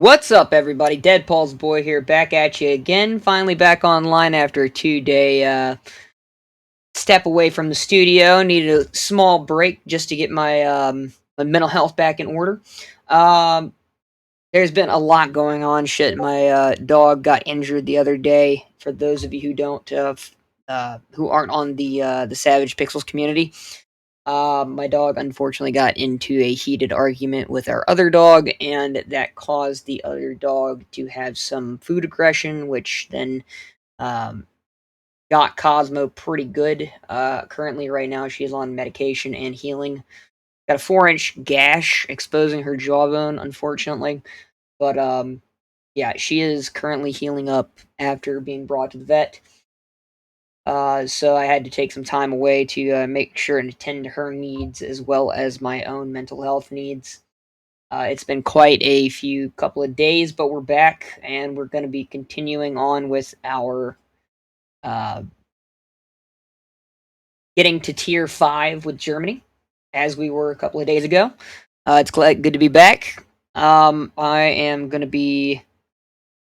What's up, everybody? Dead Paul's boy here, back at you again. Finally back online after a 2-day step away from the studio. Needed a small break just to get my mental health back in order. Um, there's been a lot going on. Shit, my dog got injured the other day. For those of you who don't, who aren't on the Savage Pixels community, my dog unfortunately got into a heated argument with our other dog, and that caused the other dog to have some food aggression, which then um, got Cosmo pretty good. Currently, right now, she is on medication and healing. Got a 4-inch gash exposing her jawbone, unfortunately. But yeah, she is currently healing up after being brought to the vet. So I had to take some time away to make sure and attend to her needs as well as my own mental health needs. It's been quite a few couple of days, but we're back and we're going to be continuing on with our uh, getting to tier 5 with Germany as we were a couple of days ago. It's good to be back. I am going to be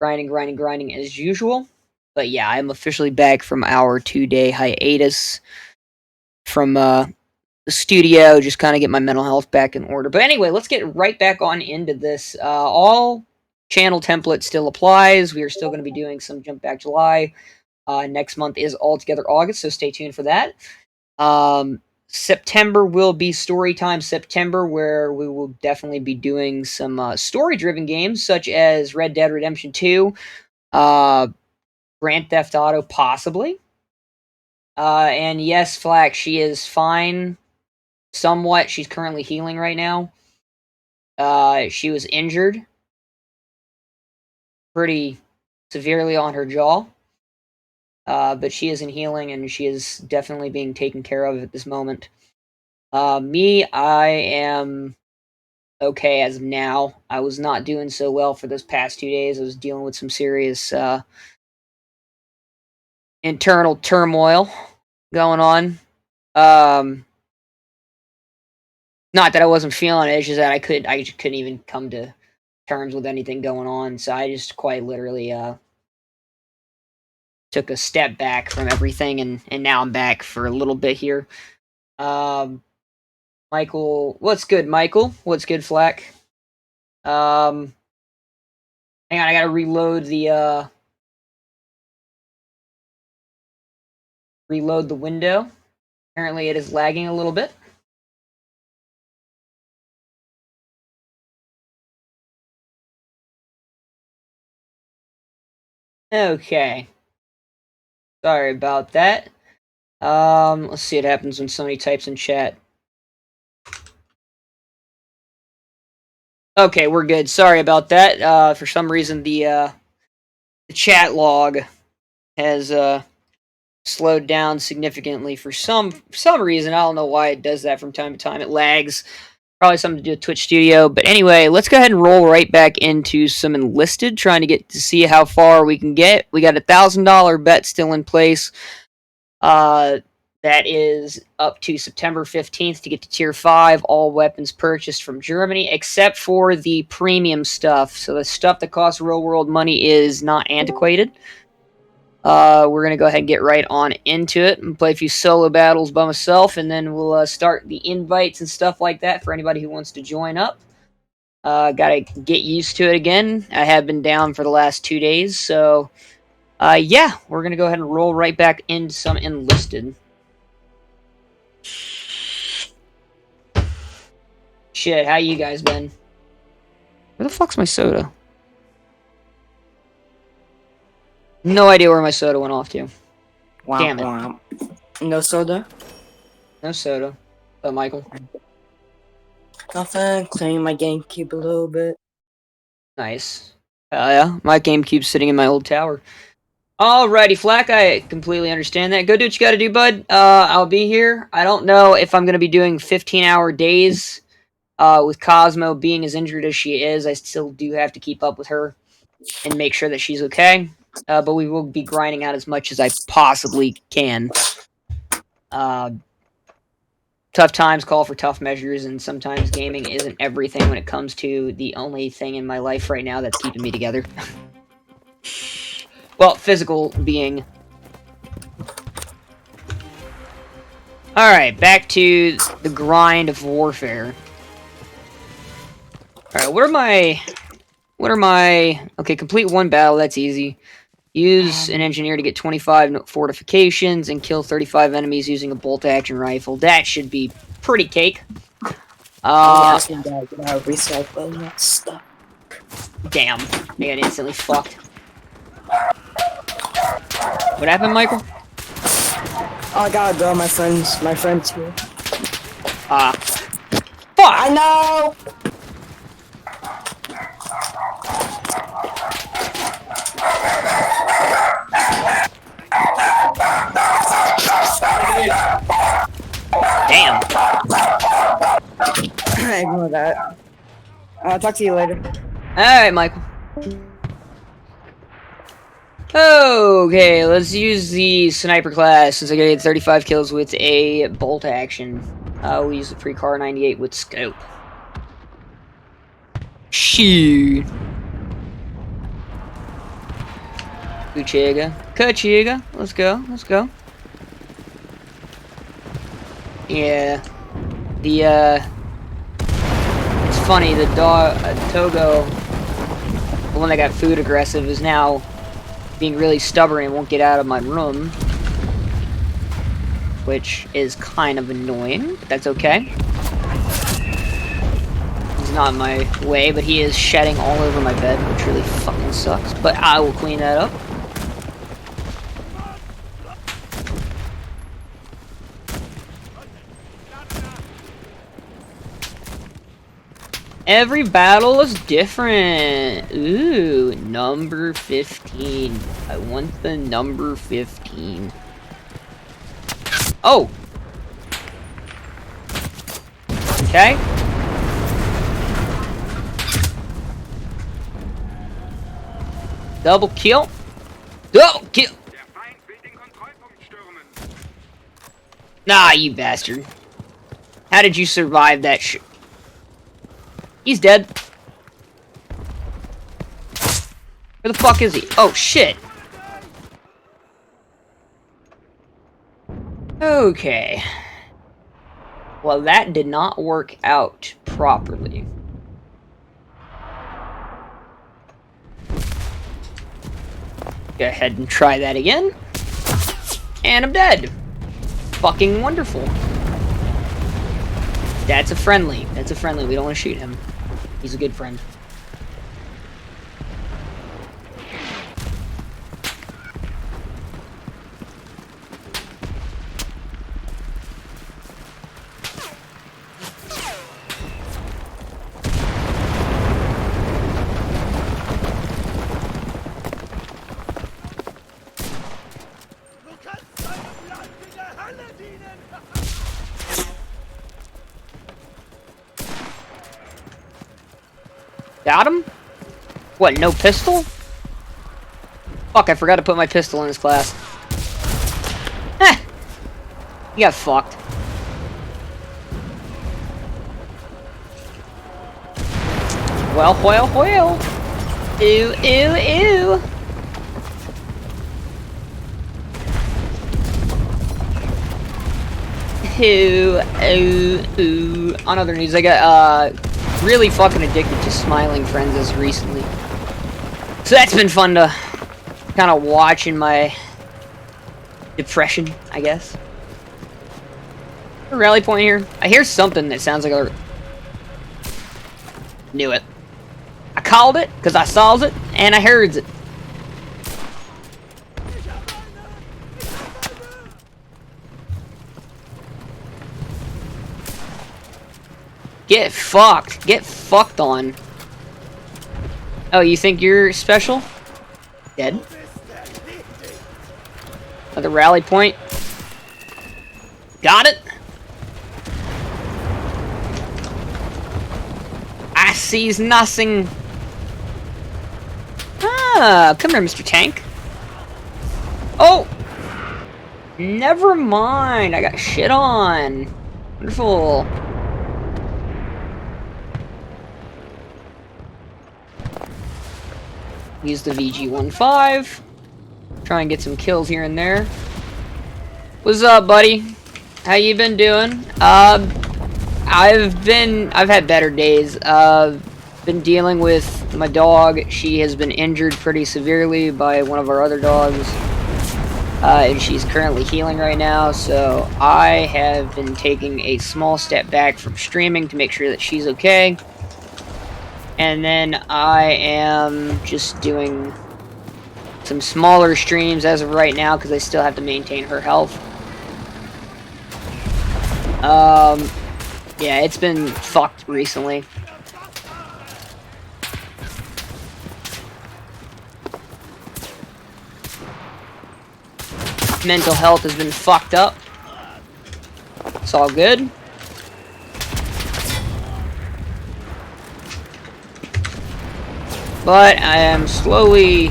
grinding as usual. But yeah, I'm officially back from our 2-day hiatus from the studio, just kind of get my mental health back in order. But anyway, let's get right back on into this. All channel template still applies. We are still going to be doing some Jump Back July. Next month is Altogether August, so stay tuned for that. September will be Storytime September, where we will definitely be doing some story-driven games, such as Red Dead Redemption 2, Grand Theft Auto, possibly. And yes, Flack, she is fine somewhat. She's currently healing right now. She was injured pretty severely on her jaw. But she isn't healing and she is definitely being taken care of at this moment. Me, I am okay as of now. I was not doing so well for those past 2 days. I was dealing with some serious internal turmoil going on. Not that I wasn't feeling it, it's just that I just couldn't even come to terms with anything going on. So I just quite literally took a step back from everything, and now I'm back for a little bit here. Um, Michael, what's good, Michael? What's good, Flack? Um, Hang on, I gotta reload the window. Apparently, it is lagging a little bit. Okay, sorry about that. Let's see what happens when somebody types in chat. Okay, we're good. Sorry about that. For some reason, the chat log has slowed down significantly for some reason. I don't know why it does that from time to time. It lags. Probably something to do with Twitch Studio. But anyway, let's go ahead and roll right back into some Enlisted, trying to get to see how far we can get. We got $1,000 bet still in place. That is up to September 15th to get to Tier 5. All weapons purchased from Germany, except for the premium stuff. So the stuff that costs real world money is not antiquated. We're going to go ahead and get right on into it and play a few solo battles by myself, and then we'll start the invites and stuff like that for anybody who wants to join up. Gotta get used to it again. I have been down for the last 2 days, so yeah, we're going to go ahead and roll right back into some Enlisted. Shit, how you guys been? Where the fuck's my soda? No idea where my soda went off to. Damn it. No soda? No soda. Michael? Nothing. Cleaning my GameCube a little bit. Nice. Yeah, my GameCube's sitting in my old tower. Alrighty, Flack, I completely understand that. Go do what you gotta do, bud. I'll be here. I don't know if I'm gonna be doing 15-hour days. With Cosmo being as injured as she is, I still do have to keep up with her and make sure that she's okay. But we will be grinding out as much as I possibly can. tough times call for tough measures, and sometimes gaming isn't everything when it comes to the only thing in my life right now that's keeping me together. Well, physical being. Alright, back to the grind of warfare. Alright, what are my... Okay, complete one battle, that's easy. Use an engineer to get 25 fortifications and kill 35 enemies using a bolt-action rifle. That should be pretty cake. Ask me about recycling that stuff. Damn. I got instantly fucked. What happened, Michael? Oh, I gotta go, my friend's here. Fuck! I know! Damn. Ignore that. I'll talk to you later. Alright, Michael. Okay, let's use the sniper class since I get 35 kills with a bolt action. We'll use the pre-car 98 with scope. Shoot. Kachiga. Let's go. Yeah. It's funny, the dog, Togo, the one that got food aggressive, is now being really stubborn and won't get out of my room. Which is kind of annoying, but that's okay. He's not in my way, but he is shedding all over my bed, which really fucking sucks. But I will clean that up. Every battle is different. Ooh, number 15. I want the number 15. Oh! Okay. Double kill. Double kill! Nah, you bastard. How did you survive that shit? He's dead. Where the fuck is he? Oh, shit. Okay. Well, that did not work out properly. Go ahead and try that again. And I'm dead. Fucking wonderful. That's a friendly. That's a friendly. We don't want to shoot him. He's a good friend. Got him? What, no pistol? Fuck, I forgot to put my pistol in this class. Heh! You got fucked. Well. Ew. Ooh. On other news, I got, really fucking addicted to smiling friends recently. So that's been fun to kind of watch in my depression, I guess. A rally point here. I hear something that sounds like a... Knew it. I called it, because I saw it, and I heard it. Get fucked. Get fucked on. Oh, you think you're special? Dead. Another rally point. Got it. I sees nothing. Ah, come here, Mr. Tank. Oh! Never mind. I got shit on. Wonderful. Use the VG-15. Try and get some kills here and there. What's up, buddy? How you been doing? I've had better days. Been dealing with my dog. She has been injured pretty severely by one of our other dogs. And she's currently healing right now, so I have been taking a small step back from streaming to make sure that she's okay. And then I am just doing some smaller streams as of right now because I still have to maintain her health. Yeah, it's been fucked recently. Mental health has been fucked up. It's all good. But I am slowly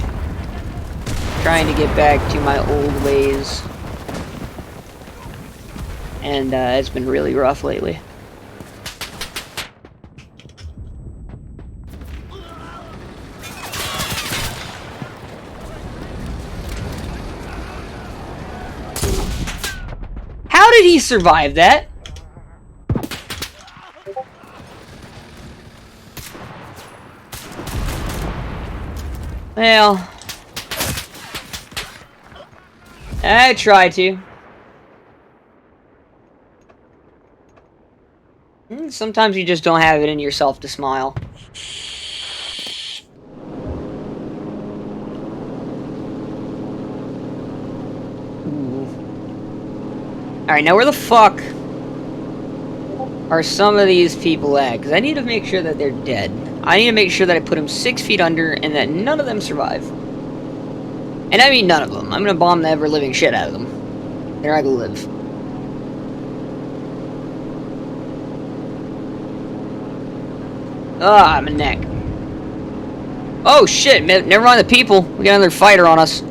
trying to get back to my old ways. And it's been really rough lately. How did he survive that? Well, I tried to. Sometimes you just don't have it in yourself to smile. Alright, now where the fuck are some of these people at? Because I need to make sure that they're dead. I need to make sure that I put them 6 feet under and that none of them survive. And I mean none of them. I'm gonna bomb the ever-living shit out of them. They're not gonna live. Ah, my neck. Oh shit, never mind the people. We got another fighter on us.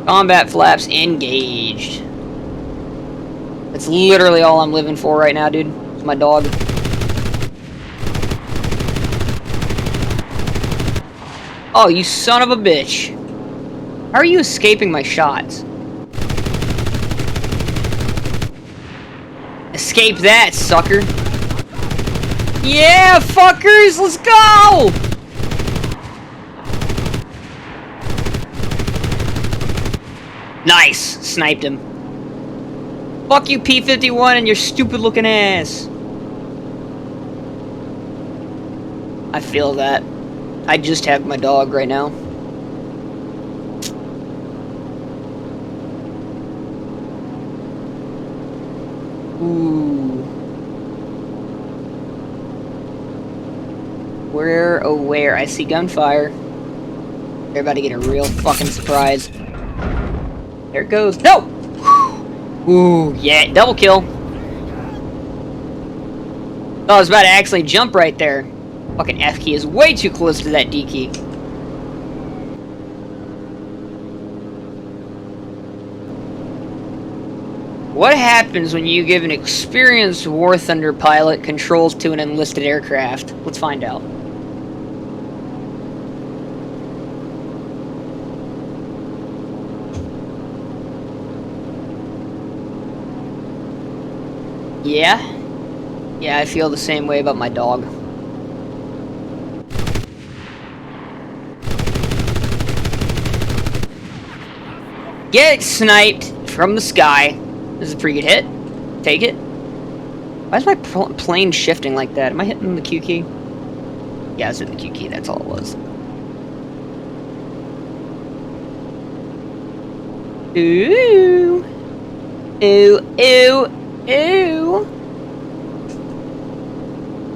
Combat flaps engaged. That's literally all I'm living for right now, dude. It's my dog. Oh, you son of a bitch. How are you escaping my shots? Escape that, sucker. Yeah, fuckers, let's go! Nice, sniped him. Fuck you, P-51, and your stupid-looking ass. I feel that. I just have my dog right now. Ooh. Where, oh where? I see gunfire. They're about to get a real fucking surprise. There it goes. No! Ooh, yeah, double kill. Oh, I was about to actually jump right there. Fucking F key is way too close to that D key. What happens when you give an experienced War Thunder pilot controls to an enlisted aircraft? Let's find out. Yeah? Yeah, I feel the same way about my dog. Get sniped from the sky. This is a pretty good hit. Take it. Why is my plane shifting like that? Am I hitting the Q key? Yeah, I was hitting the Q key. That's all it was. Ooh. Ooh, ooh, ooh.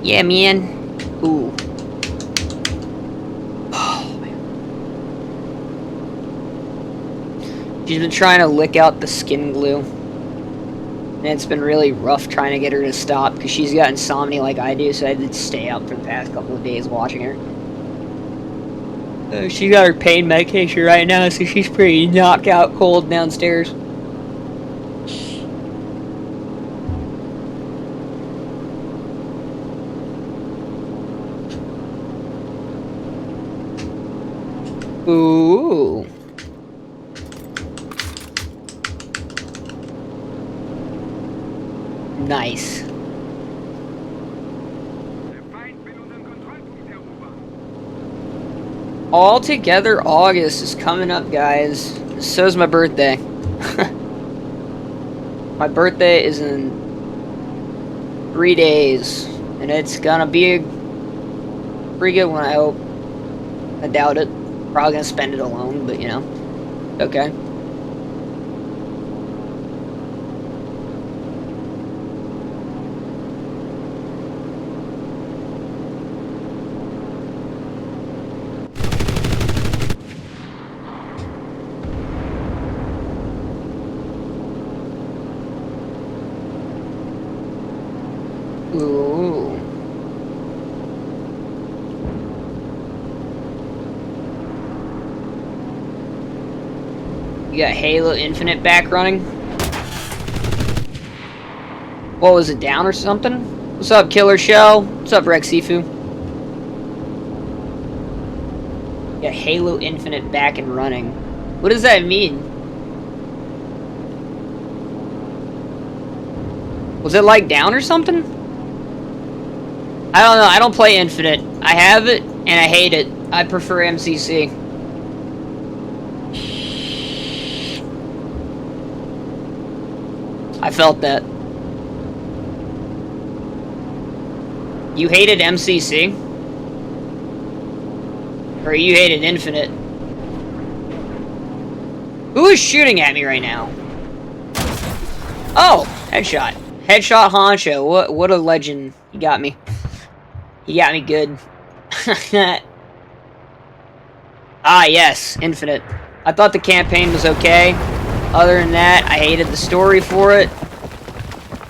Yeah, man. Ooh. Oh, man. She's been trying to lick out the skin glue. And it's been really rough trying to get her to stop because she's got insomnia like I do, so I had to stay up for the past couple of days watching her. She got her pain medication right now, so she's pretty knocked out cold downstairs. Ooh. Nice. Altogether, August is coming up, guys. So's my birthday. My birthday is in 3 days, and it's gonna be a pretty good one, I hope. I doubt it. Probably gonna spend it alone, but you know. Okay. Ooh. You got Halo Infinite back running? What was it, down or something? What's up, Killer Shell? What's up, Rex Sifu? Yeah, Halo Infinite back and running. What does that mean? Was it like down or something? I don't know. I don't play Infinite. I have it, and I hate it. I prefer MCC. I felt that. You hated MCC? Or you hated Infinite? Who is shooting at me right now? Oh! Headshot. Headshot Honcho. What a legend. He got me. He got me good. Ah, yes. Infinite. I thought the campaign was okay. Other than that, I hated the story for it.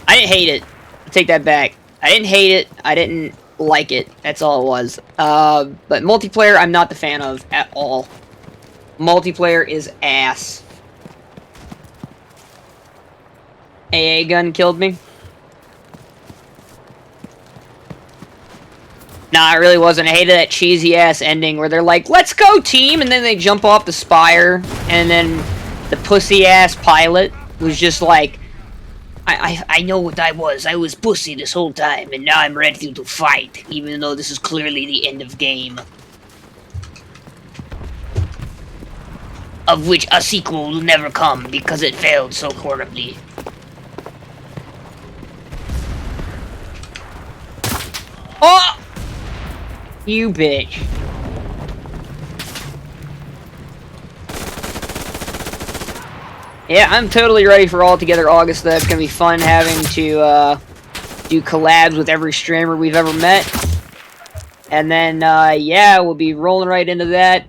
I didn't hate it. I take that back. I didn't hate it. I didn't like it. That's all it was. But multiplayer, I'm not the fan of at all. Multiplayer is ass. AA gun killed me. Nah, it really wasn't. I hated that cheesy-ass ending where they're like, let's go, team! And then they jump off the spire, and then the pussy-ass pilot was just like, I know what I was. I was pussy this whole time, and now I'm ready to fight, even though this is clearly the end of game. Of which a sequel will never come, because it failed so horribly. Oh! You bitch. Yeah, I'm totally ready for Altogether August, though. It's gonna be fun having to, do collabs with every streamer we've ever met. And then, yeah, we'll be rolling right into that.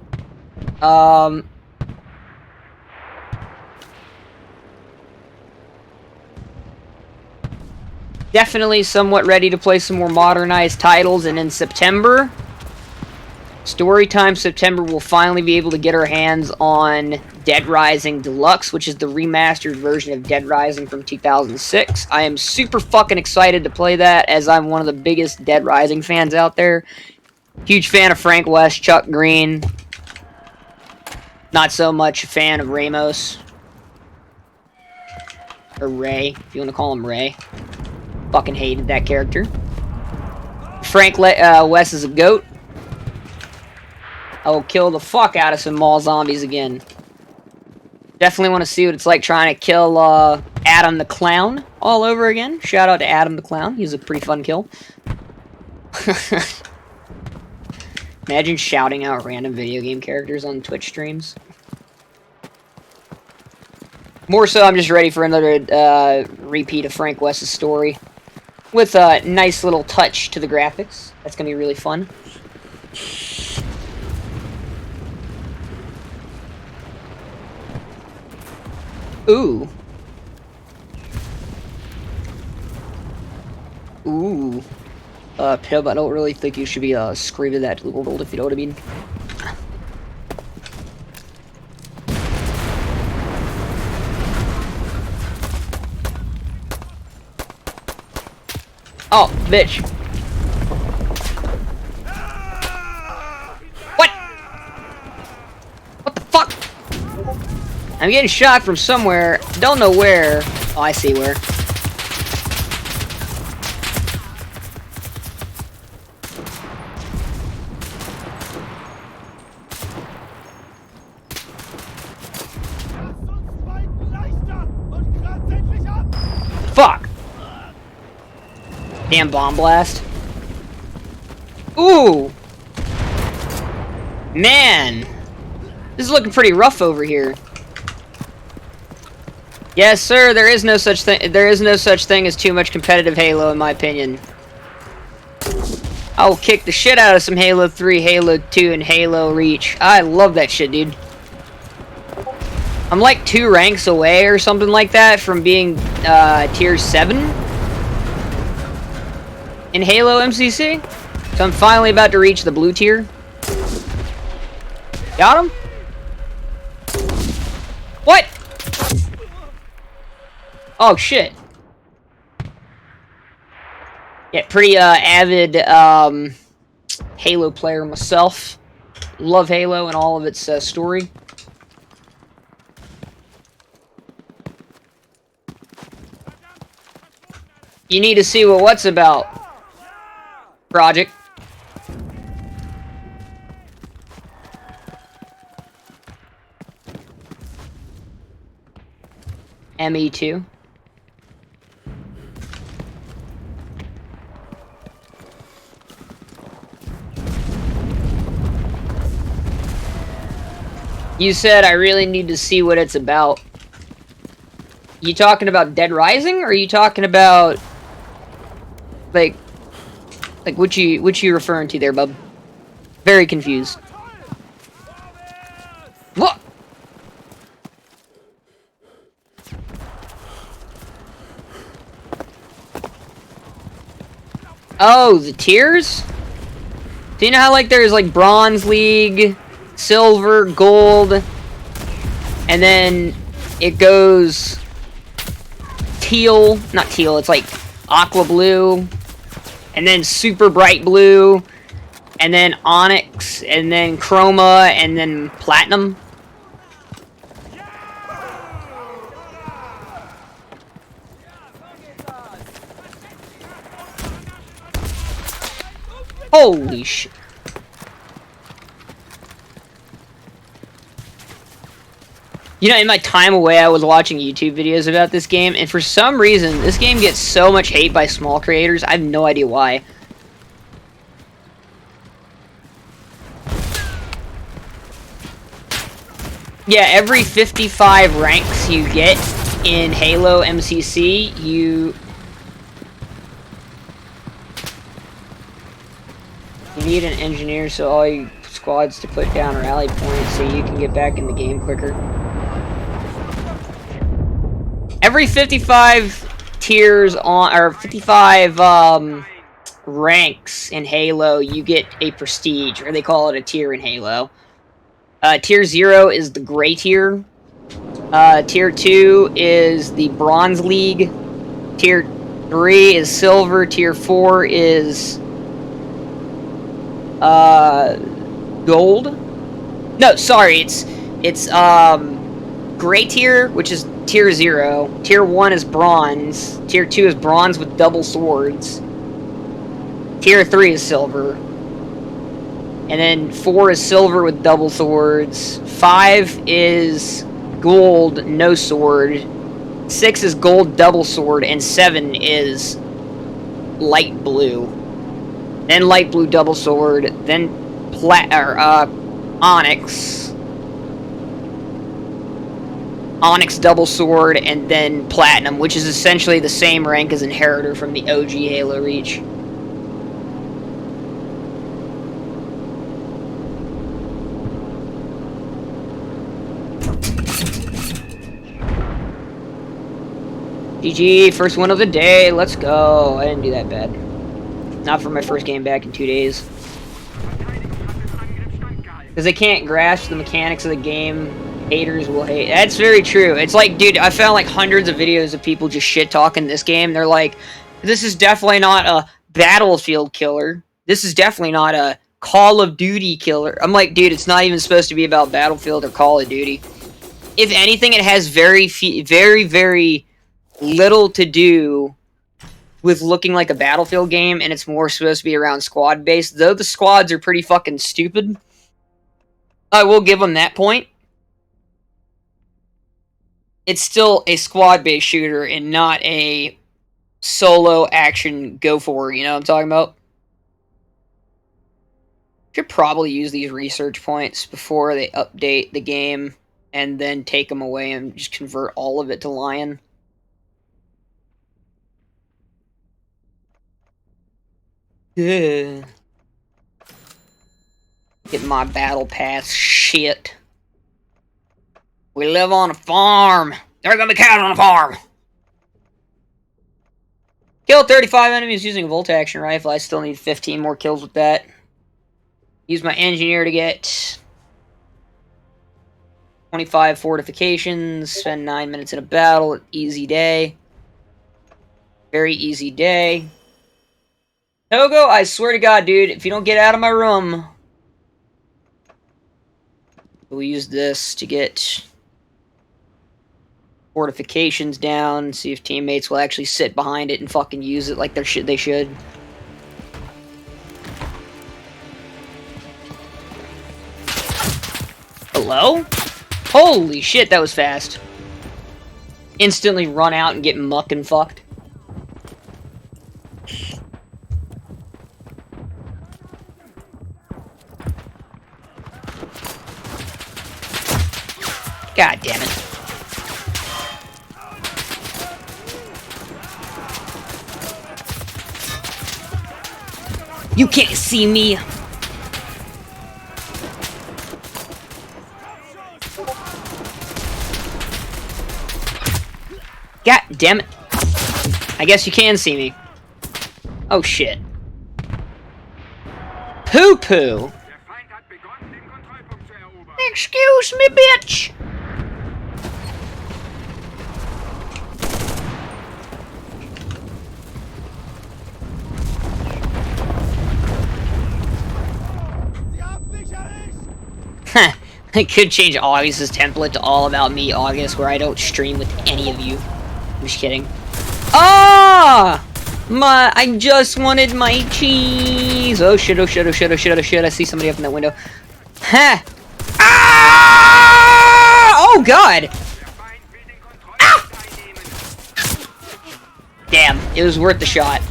Definitely somewhat ready to play some more modernized titles, and in September, Storytime September, we'll finally be able to get our hands on Dead Rising Deluxe, which is the remastered version of Dead Rising from 2006. I am super fucking excited to play that, as I'm one of the biggest Dead Rising fans out there. Huge fan of Frank West, Chuck Green. Not so much a fan of Ramos. Or Ray, if you want to call him Ray. Fucking hated that character. Frank West is a goat. I will kill the fuck out of some mall zombies again. Definitely want to see what it's like trying to kill Adam the Clown all over again. Shout out to Adam the Clown. He's a pretty fun kill. Imagine shouting out random video game characters on Twitch streams. More so, I'm just ready for another repeat of Frank West's story. With a nice little touch to the graphics. That's going to be really fun. Ooh. Ooh. Pib, I don't really think you should be screaming that to the world, if you know what I mean. Oh, bitch. What? I'm getting shot from somewhere. Don't know where. Oh, I see where. Fuck! Damn bomb blast. Ooh! Man! This is looking pretty rough over here. Yes, sir, there is no such thing as too much competitive Halo, in my opinion. I will kick the shit out of some Halo 3, Halo 2, and Halo Reach. I love that shit, dude. I'm like 2 ranks away or something like that from being tier 7 in Halo MCC. So I'm finally about to reach the blue tier. Got him? What? Oh shit. Yeah, pretty avid Halo player myself. Love Halo and all of its story. You need to see what what's about, Project. ME2. You said I really need to see what it's about. You talking about Dead Rising, or are you talking about like what you referring to there, bub? Very confused. What? Oh, the tiers? Do you know how like there's like Bronze League, Silver, Gold, and then it goes teal, not teal, it's like aqua blue, and then super bright blue, and then onyx, and then chroma, and then platinum. Holy shit. You know, in my time away, I was watching YouTube videos about this game, and for some reason, this game gets so much hate by small creators. I have no idea why. Yeah, every 55 ranks you get in Halo MCC, you need an engineer so all your squads to put down rally points so you can get back in the game quicker. Every 55 tiers on, or 55 ranks in Halo, you get a prestige, or they call it a tier in Halo. Tier 0 is the gray tier. Tier 2 is the Bronze League. Tier 3 is silver. Tier 4 is gold. No, sorry, it's gray tier, which is tier 0. Tier 1 is bronze. Tier 2 is bronze with double swords. Tier 3 is silver. And then 4 is silver with double swords. 5 is gold, no sword. 6 is gold, double sword. And 7 is light blue. Then light blue, double sword. Then onyx. Onyx, double sword. And then platinum, which is essentially the same rank as Inheritor from the OG Halo Reach. GG, first one of the day, let's go. I didn't do that bad. Not for my first game back in 2 days. Because they can't grasp the mechanics of the game, haters will hate. That's very true. It's like, dude, I found like hundreds of videos of people just shit-talking this game. They're like, this is definitely not a Battlefield killer. This is definitely not a Call of Duty killer. I'm like, dude, it's not even supposed to be about Battlefield or Call of Duty. if anything, it has very little to do with looking like a Battlefield game, and it's more supposed to be around squad-based. Though the squads are pretty fucking stupid, I will give them that point. It's still a squad-based shooter and not a solo action go for, you know what I'm talking about? Should probably use these research points before they update the game and then take them away and just convert all of it to Lion. Ugh. Get my battle pass shit. We live on a farm. There are gonna be cows on a farm. Kill 35 enemies using a bolt action rifle. I still need 15 more kills with that. Use my engineer to get 25 fortifications. Spend 9 minutes in a battle. Easy day. Very easy day. Togo, I swear to God, dude, if you don't get out of my room... We'll use this to get fortifications down, see if teammates will actually sit behind it and fucking use it like they should. Hello? Holy shit, that was fast. Instantly run out and get muck and fucked. God damn it. You can't see me! God damn it. I guess you can see me. Oh shit. Poo-poo! Excuse me, bitch! I could change August's template to all about me, August, where I don't stream with any of you. I'm just kidding. Ah! I just wanted my cheese! Oh shit, oh shit, oh shit, oh shit, oh shit, I see somebody up in that window. Ha! Ah! Oh god! Ah! Damn, it was worth the shot.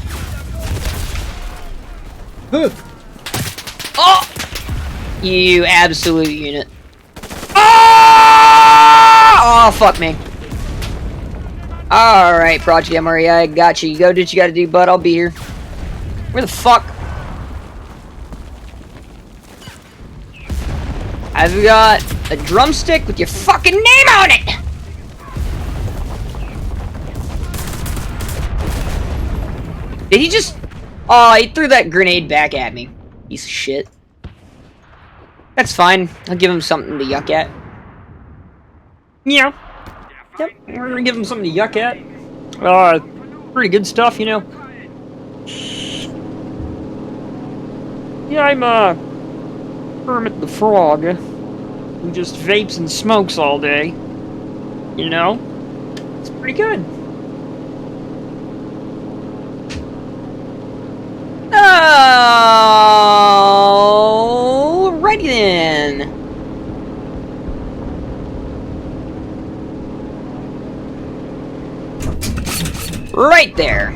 Oh! You absolute unit. Oh, fuck me. Alright, Project MRE, I got you. You go do what you gotta do, bud. I'll be here. Where the fuck? I've got a drumstick with your fucking name on it! Did he just... Oh, he threw that grenade back at me. Piece of shit. That's fine. I'll give him something to yuck at. Yeah. Yep, we're gonna give him something to yuck at. Pretty good stuff, you know. Yeah, I'm, Kermit the Frog, who just vapes and smokes all day. You know? It's pretty good. Alrighty then. Right there.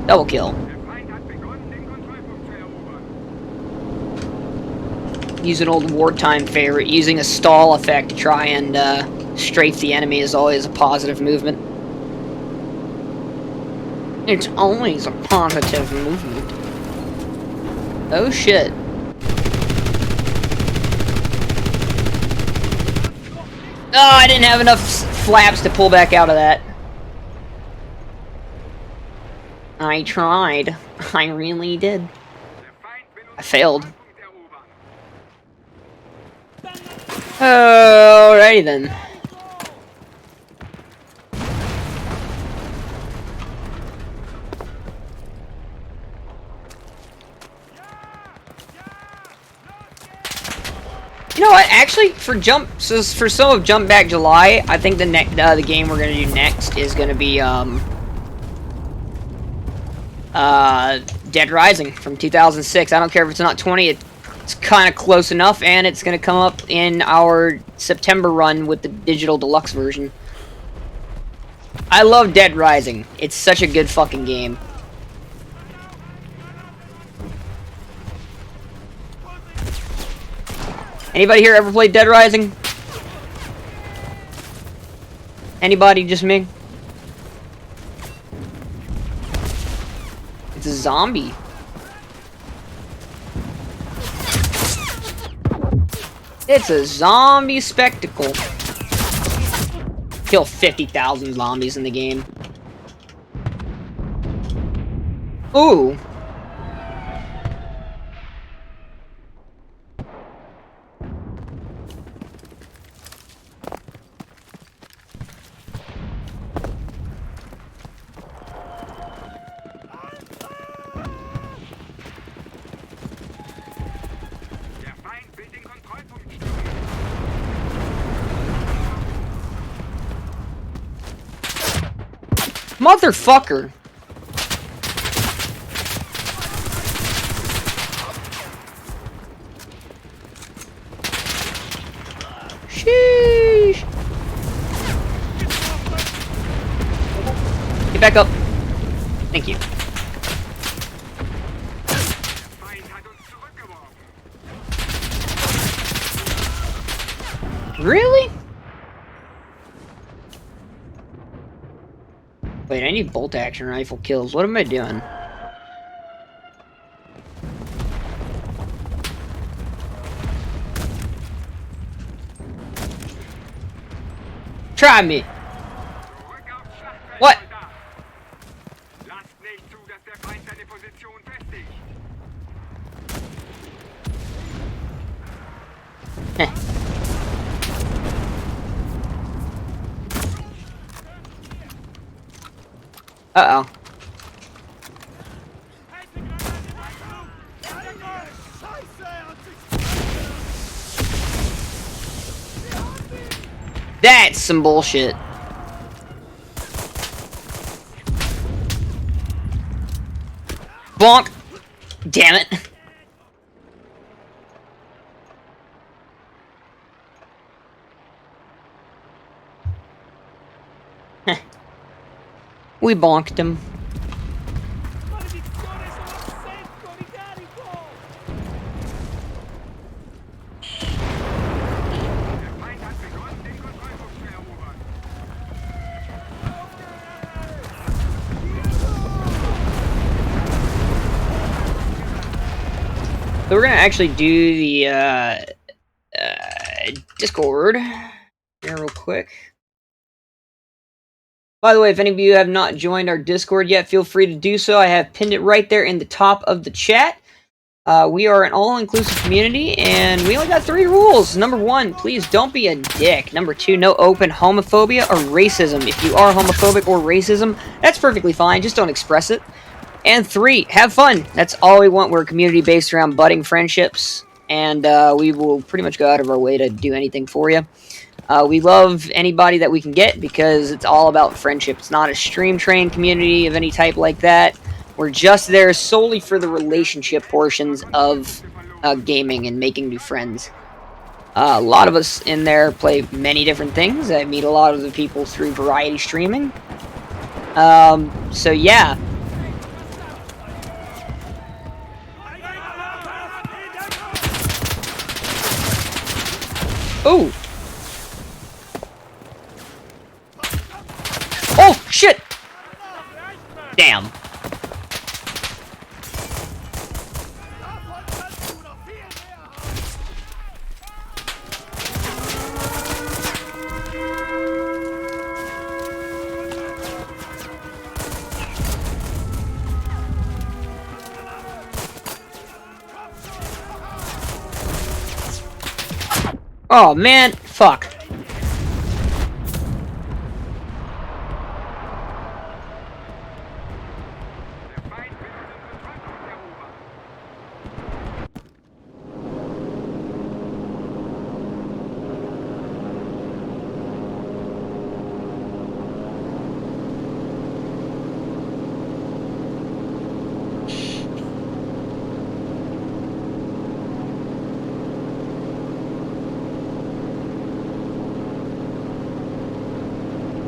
Double kill. Use an old wartime favorite. Using a stall effect to try and strafe the enemy is always a positive movement. It's always a positive movement. Oh shit. Oh, I didn't have enough flaps to pull back out of that. I tried. I really did. I failed. Alrighty then. You know what? Actually, for some of Jump Back July, I think the game we're gonna do next is gonna be Dead Rising from 2006. I don't care if it's not 20. It's kind of close enough, and it's gonna come up in our September run with the digital deluxe version. I love Dead Rising. It's such a good fucking game. Anybody here ever played Dead Rising? Anybody? Just me? It's a zombie. It's a zombie spectacle. Kill 50,000 zombies in the game. Ooh. Motherfucker! Sheesh! Get back up. Thank you. Really? Wait, I need bolt action rifle kills. What am I doing? Try me. What? Heh. Uh-oh. That's some bullshit. Bonk. Damn it. We bonked him. So we're gonna actually do the Discord here real quick. By the way, if any of you have not joined our Discord yet, feel free to do so. I have pinned it right there in the top of the chat. We are an all-inclusive community, and we only got 3 rules. Number 1, please don't be a dick. Number 2, no open homophobia or racism. If you are homophobic or racism, that's perfectly fine. Just don't express it. And 3, have fun. That's all we want. We're a community based around budding friendships, and we will pretty much go out of our way to do anything for you. We love anybody that we can get because it's all about friendship. It's not a stream train community of any type like that. We're just there solely for the relationship portions of gaming and making new friends. A lot of us in there play many different things. I meet a lot of the people through variety streaming. So yeah. Ooh. Oh, shit! Damn. Oh, man. Fuck.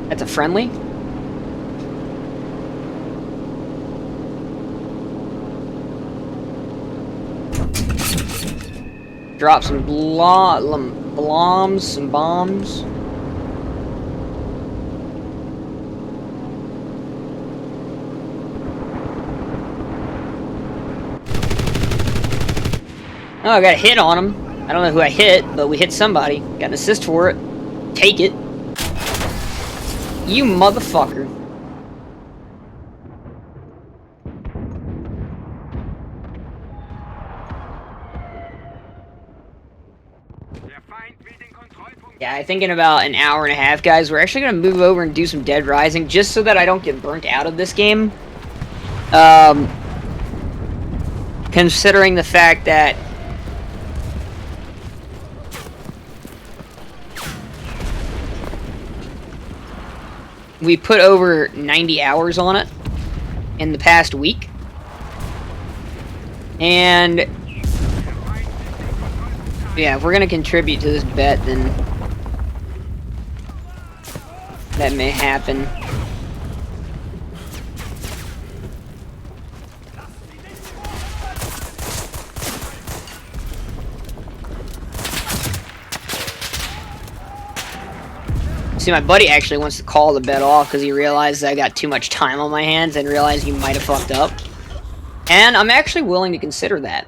That's a friendly? Drop some some bombs. Oh, I got a hit on him. I don't know who I hit, but we hit somebody. Got an assist for it. Take it. You motherfucker. Yeah, I think in about an hour and a half, guys, we're actually going to move over and do some Dead Rising, just so that I don't get burnt out of this game. Considering the fact that we put over 90 hours on it in the past week. And yeah, if we're going to contribute to this bet, then that may happen. See, my buddy actually wants to call the bet off because he realized I got too much time on my hands and realized he might have fucked up. And I'm actually willing to consider that.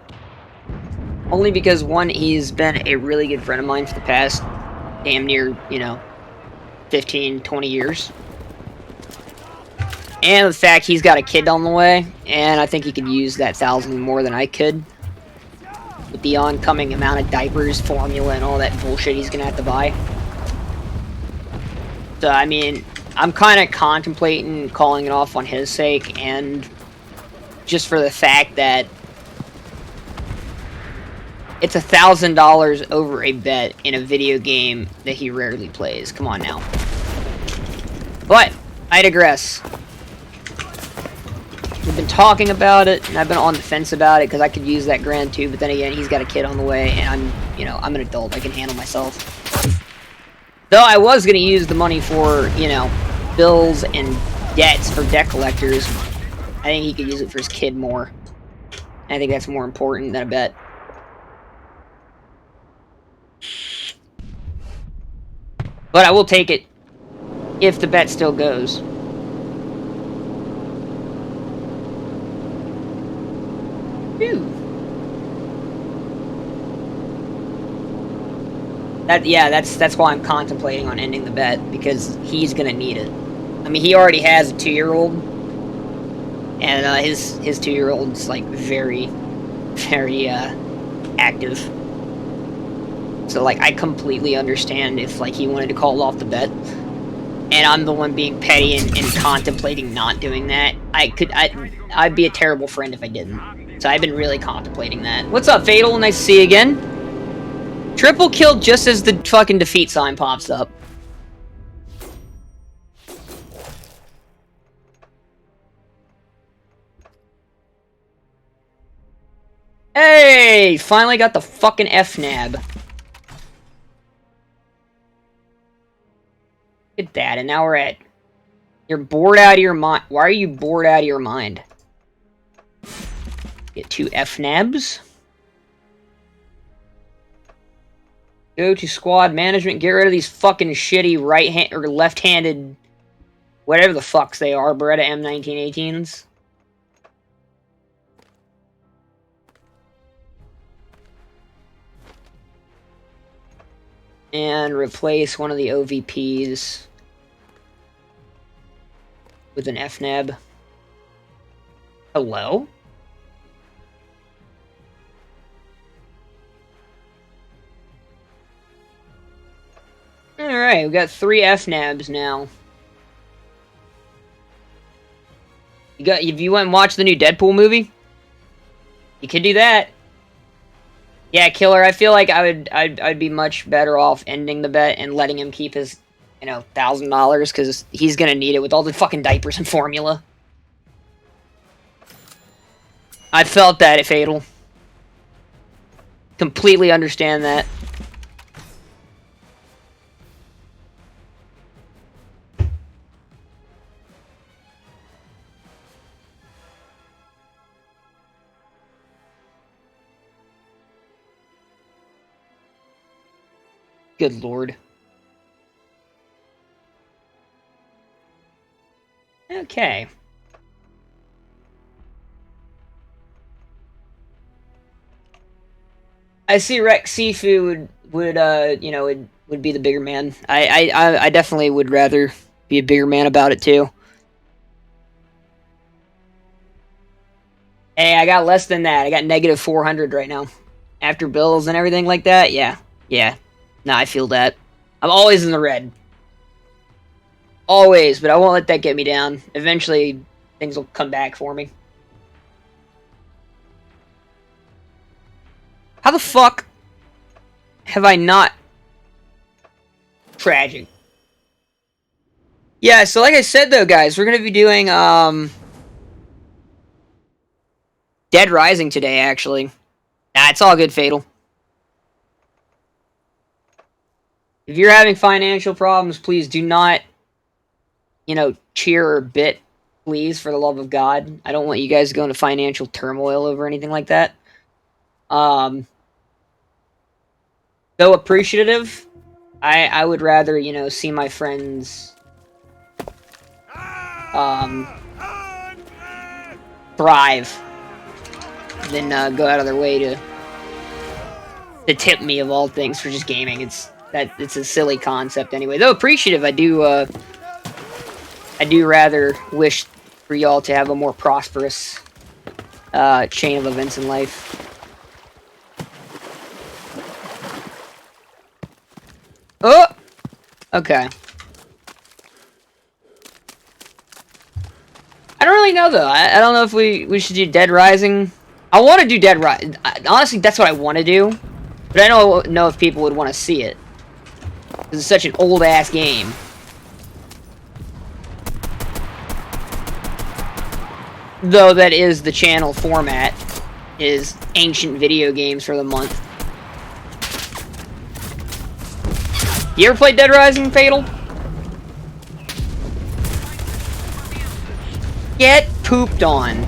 Only because, one, he's been a really good friend of mine for the past damn near, 15, 20 years. And the fact he's got a kid on the way, and I think he could use that 1,000 more than I could. With the oncoming amount of diapers, formula, and all that bullshit he's gonna have to buy. So, I mean, I'm kind of contemplating calling it off on his sake, and just for the fact that it's $1,000 over a bet in a video game that he rarely plays. Come on now. But, I digress. We've been talking about it, and I've been on the fence about it, because I could use that grand too, but then again, he's got a kid on the way, and I'm an adult, I can handle myself. Though I was going to use the money for, bills and debts for debt collectors, I think he could use it for his kid more. I think that's more important than a bet. But I will take it if the bet still goes. Phew. That's why I'm contemplating on ending the bet, because he's gonna need it. I mean, he already has a 2-year-old, and his 2-year-old's like very, very active. So like, I completely understand if like he wanted to call off the bet, and I'm the one being petty and contemplating not doing that. I'd be a terrible friend if I didn't. So I've been really contemplating that. What's up, Fatal? Nice to see you again. Triple kill just as the fucking defeat sign pops up. Hey! Finally got the fucking FNAB. Look at that, and now we're at... You're bored out of your mind. Why are you bored out of your mind? Get 2 FNABs. Go to squad management. Get rid of these fucking shitty right-hand or left-handed, whatever the fucks they are, Beretta M1918s. And replace one of the OVPs with an FNAB. Hello? Alright, we got 3 FNABs now. If you went and watched the new Deadpool movie, you could do that. Yeah, Killer, I feel like I'd be much better off ending the bet and letting him keep his, $1,000, because he's gonna need it with all the fucking diapers and formula. I felt that at Fatal. Completely understand that. Good lord. Okay. I see Rex Sifu would you know, would be the bigger man. I definitely would rather be a bigger man about it too. Hey, I got less than that. I got negative 400 right now. After bills and everything like that, yeah. Yeah. Nah, I feel that. I'm always in the red. Always, but I won't let that get me down. Eventually, things will come back for me. How the fuck have I not... Tragic. Yeah, so like I said though, guys, we're gonna be doing, Dead Rising today, actually. Nah, it's all good, Fatal. If you're having financial problems, please do not, you know, cheer or bit, please, for the love of God. I don't want you guys to go into financial turmoil over anything like that. Though appreciative, I would rather, you know, see my friends, thrive than, go out of their way to tip me of all things for just gaming. It's a silly concept anyway. Though appreciative, I do rather wish for y'all to have a more prosperous chain of events in life. Oh! Okay. I don't really know, though. I don't know if we should do Dead Rising. I want to do Dead Rising. Honestly, that's what I want to do. But I don't know if people would want to see it. This is such an old-ass game. Though that is the channel format, is ancient video games for the month. You ever played Dead Rising, Fatal? Get pooped on.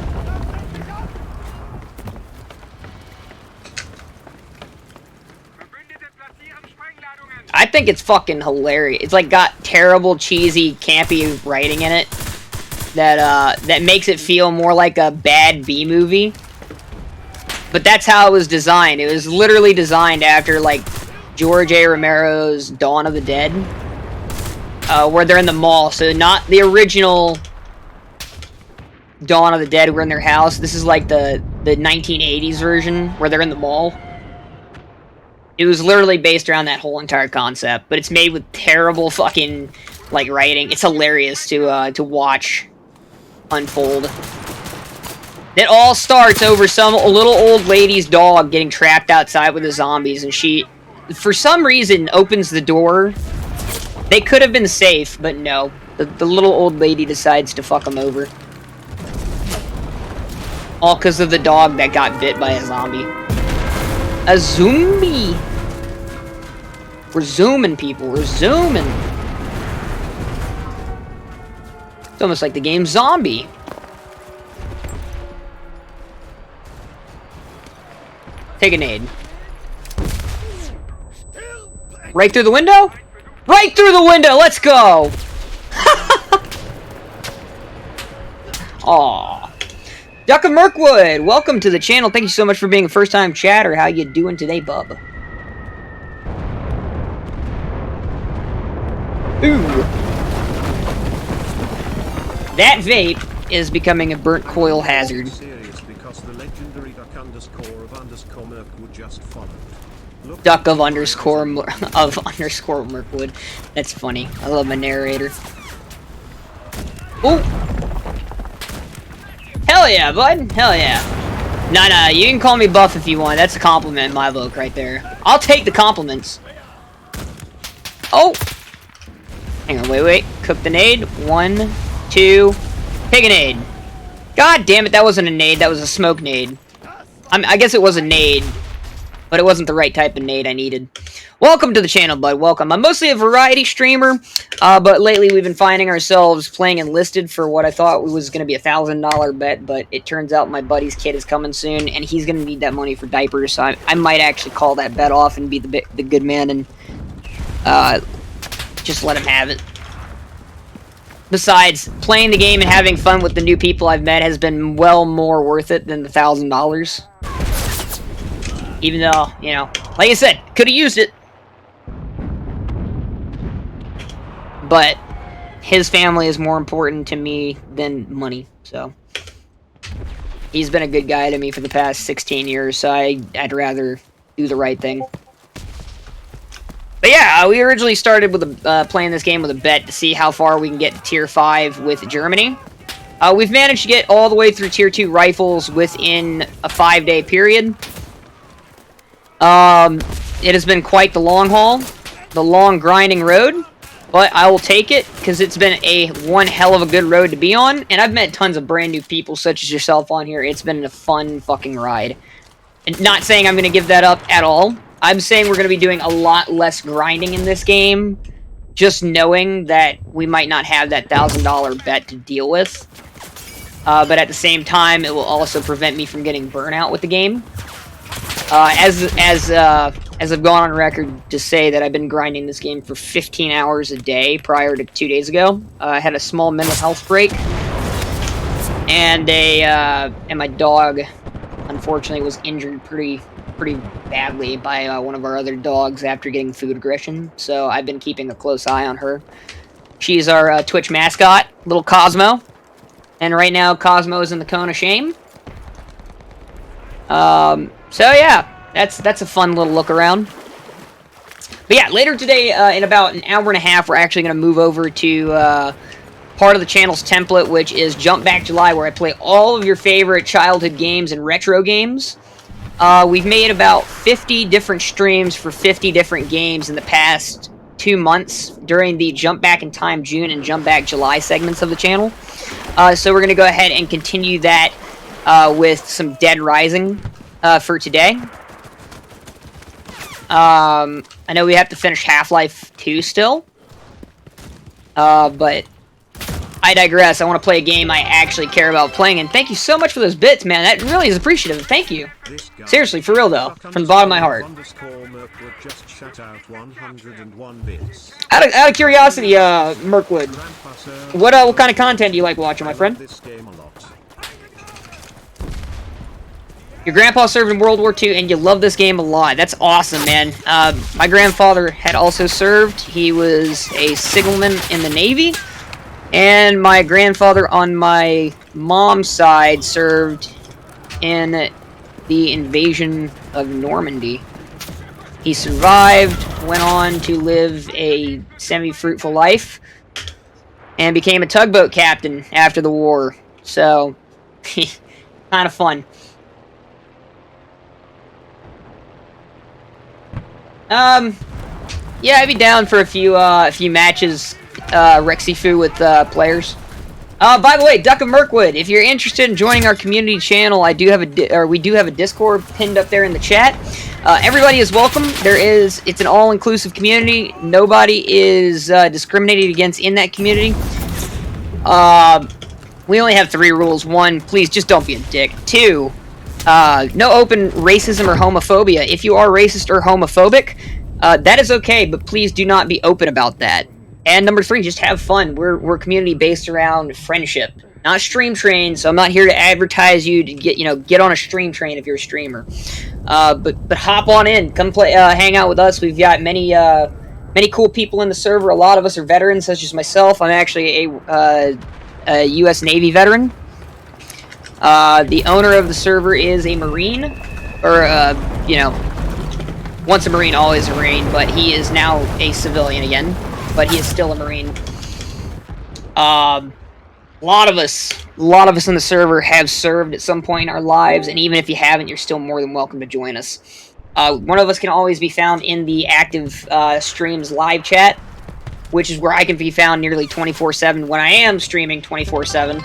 I think it's fucking hilarious. It's like got terrible, cheesy, campy writing in it that makes it feel more like a bad B movie. But that's how it was designed. It was literally designed after like George A. Romero's Dawn of the Dead, where they're in the mall. So not the original Dawn of the Dead, we're in their house. This is like the 1980s version where they're in the mall. It was literally based around that whole entire concept, but it's made with terrible fucking like writing. It's hilarious to watch unfold. It all starts over some little old lady's dog getting trapped outside with the zombies, and she, for some reason, opens the door. They could have been safe, but no. The little old lady decides to fuck them over. All because of the dog that got bit by a zombie. A zombie! We're zooming, people. We're zooming. It's almost like the game Zombie. Take a nade. Right through the window? Right through the window! Let's go! Aww. Duck of Mirkwood, welcome to the channel. Thank you so much for being a first-time chatter. How you doing today, bub? Ooh. That vape is becoming a burnt coil hazard. Duck of underscore Mirkwood. That's funny. I love my narrator. Ooh. Hell yeah, bud. Hell yeah. Nah, you can call me buff if you want. That's a compliment in my book right there. I'll take the compliments. Oh. Hang on, wait. Cook the nade. 1, 2. Take a nade. God damn it, that wasn't a nade. That was a smoke nade. I guess it was a nade, but it wasn't the right type of nade I needed. Welcome to the channel, bud. Welcome. I'm mostly a variety streamer, but lately we've been finding ourselves playing Enlisted for what I thought was going to be $1,000 bet, but it turns out my buddy's kid is coming soon, and he's going to need that money for diapers, so I might actually call that bet off and be the good man and just let him have it. Besides, playing the game and having fun with the new people I've met has been well more worth it than the $1,000. Even though, you know, like I said, could have used it. But his family is more important to me than money, so. He's been a good guy to me for the past 16 years, so I'd rather do the right thing. But yeah, we originally started with playing this game with a bet to see how far we can get to Tier 5 with Germany. We've managed to get all the way through Tier 2 rifles within a 5-day period. It has been quite the long haul, the long grinding road, but I will take it because it's been one hell of a good road to be on, and I've met tons of brand new people such as yourself on here. It's been a fun fucking ride. And not saying I'm going to give that up at all. I'm saying we're going to be doing a lot less grinding in this game, just knowing that we might not have that $1,000 bet to deal with. But at the same time, it will also prevent me from getting burnout with the game. As I've gone on record to say that I've been grinding this game for 15 hours a day prior to 2 days ago. I had a small mental health break, and my dog, unfortunately, was injured pretty badly by one of our other dogs after getting food aggression. So I've been keeping a close eye on her. She's our Twitch mascot, little Cosmo, and right now Cosmo is in the cone of shame. So yeah, that's a fun little look around. But yeah, later today, in about an hour and a half, we're actually going to move over to part of the channel's template, which is Jump Back July, where I play all of your favorite childhood games and retro games. We've made about 50 different streams for 50 different games in the past 2 months during the Jump Back in Time June and Jump Back July segments of the channel. So we're going to go ahead and continue that with some Dead Rising for today. I know we have to finish Half-Life 2 still, but I digress. I want to play a game I actually care about playing, and thank you so much for those bits, man. That really is appreciative. Thank you. Seriously, for real, though. From the bottom of my heart. Out of curiosity, Mirkwood, what kind of content do you like watching, my friend? Your grandpa served in World War II, and you love this game a lot. That's awesome, man. My grandfather had also served. He was a signalman in the Navy. And my grandfather on my mom's side served in the invasion of Normandy. He survived, went on to live a semi-fruitful life, and became a tugboat captain after the war. So, kind of fun. Yeah, I'd be down for a few matches, Rexifu with players. By the way, Duck of Mirkwood, if you're interested in joining our community channel, we do have a Discord pinned up there in the chat. Everybody is welcome. It's an all-inclusive community. Nobody is discriminated against in that community. We only have 3 rules. 1, please just don't be a dick. 2, no open racism or homophobia. If you are racist or homophobic, that is okay, but please do not be open about that. And number 3, just have fun. We're a community based around friendship, not stream train. So I'm not here to advertise you to get on a stream train if you're a streamer. But hop on in, come play, hang out with us. We've got many cool people in the server. A lot of us are veterans, such as myself. I'm actually a U.S. Navy veteran. The owner of the server is a Marine, or once a Marine, always a Marine. But he is now a civilian again. But he is still a Marine. A lot of us in the server have served at some point in our lives, and even if you haven't, you're still more than welcome to join us. One of us can always be found in the active streams live chat, which is where I can be found nearly 24/7 when I am streaming 24/7.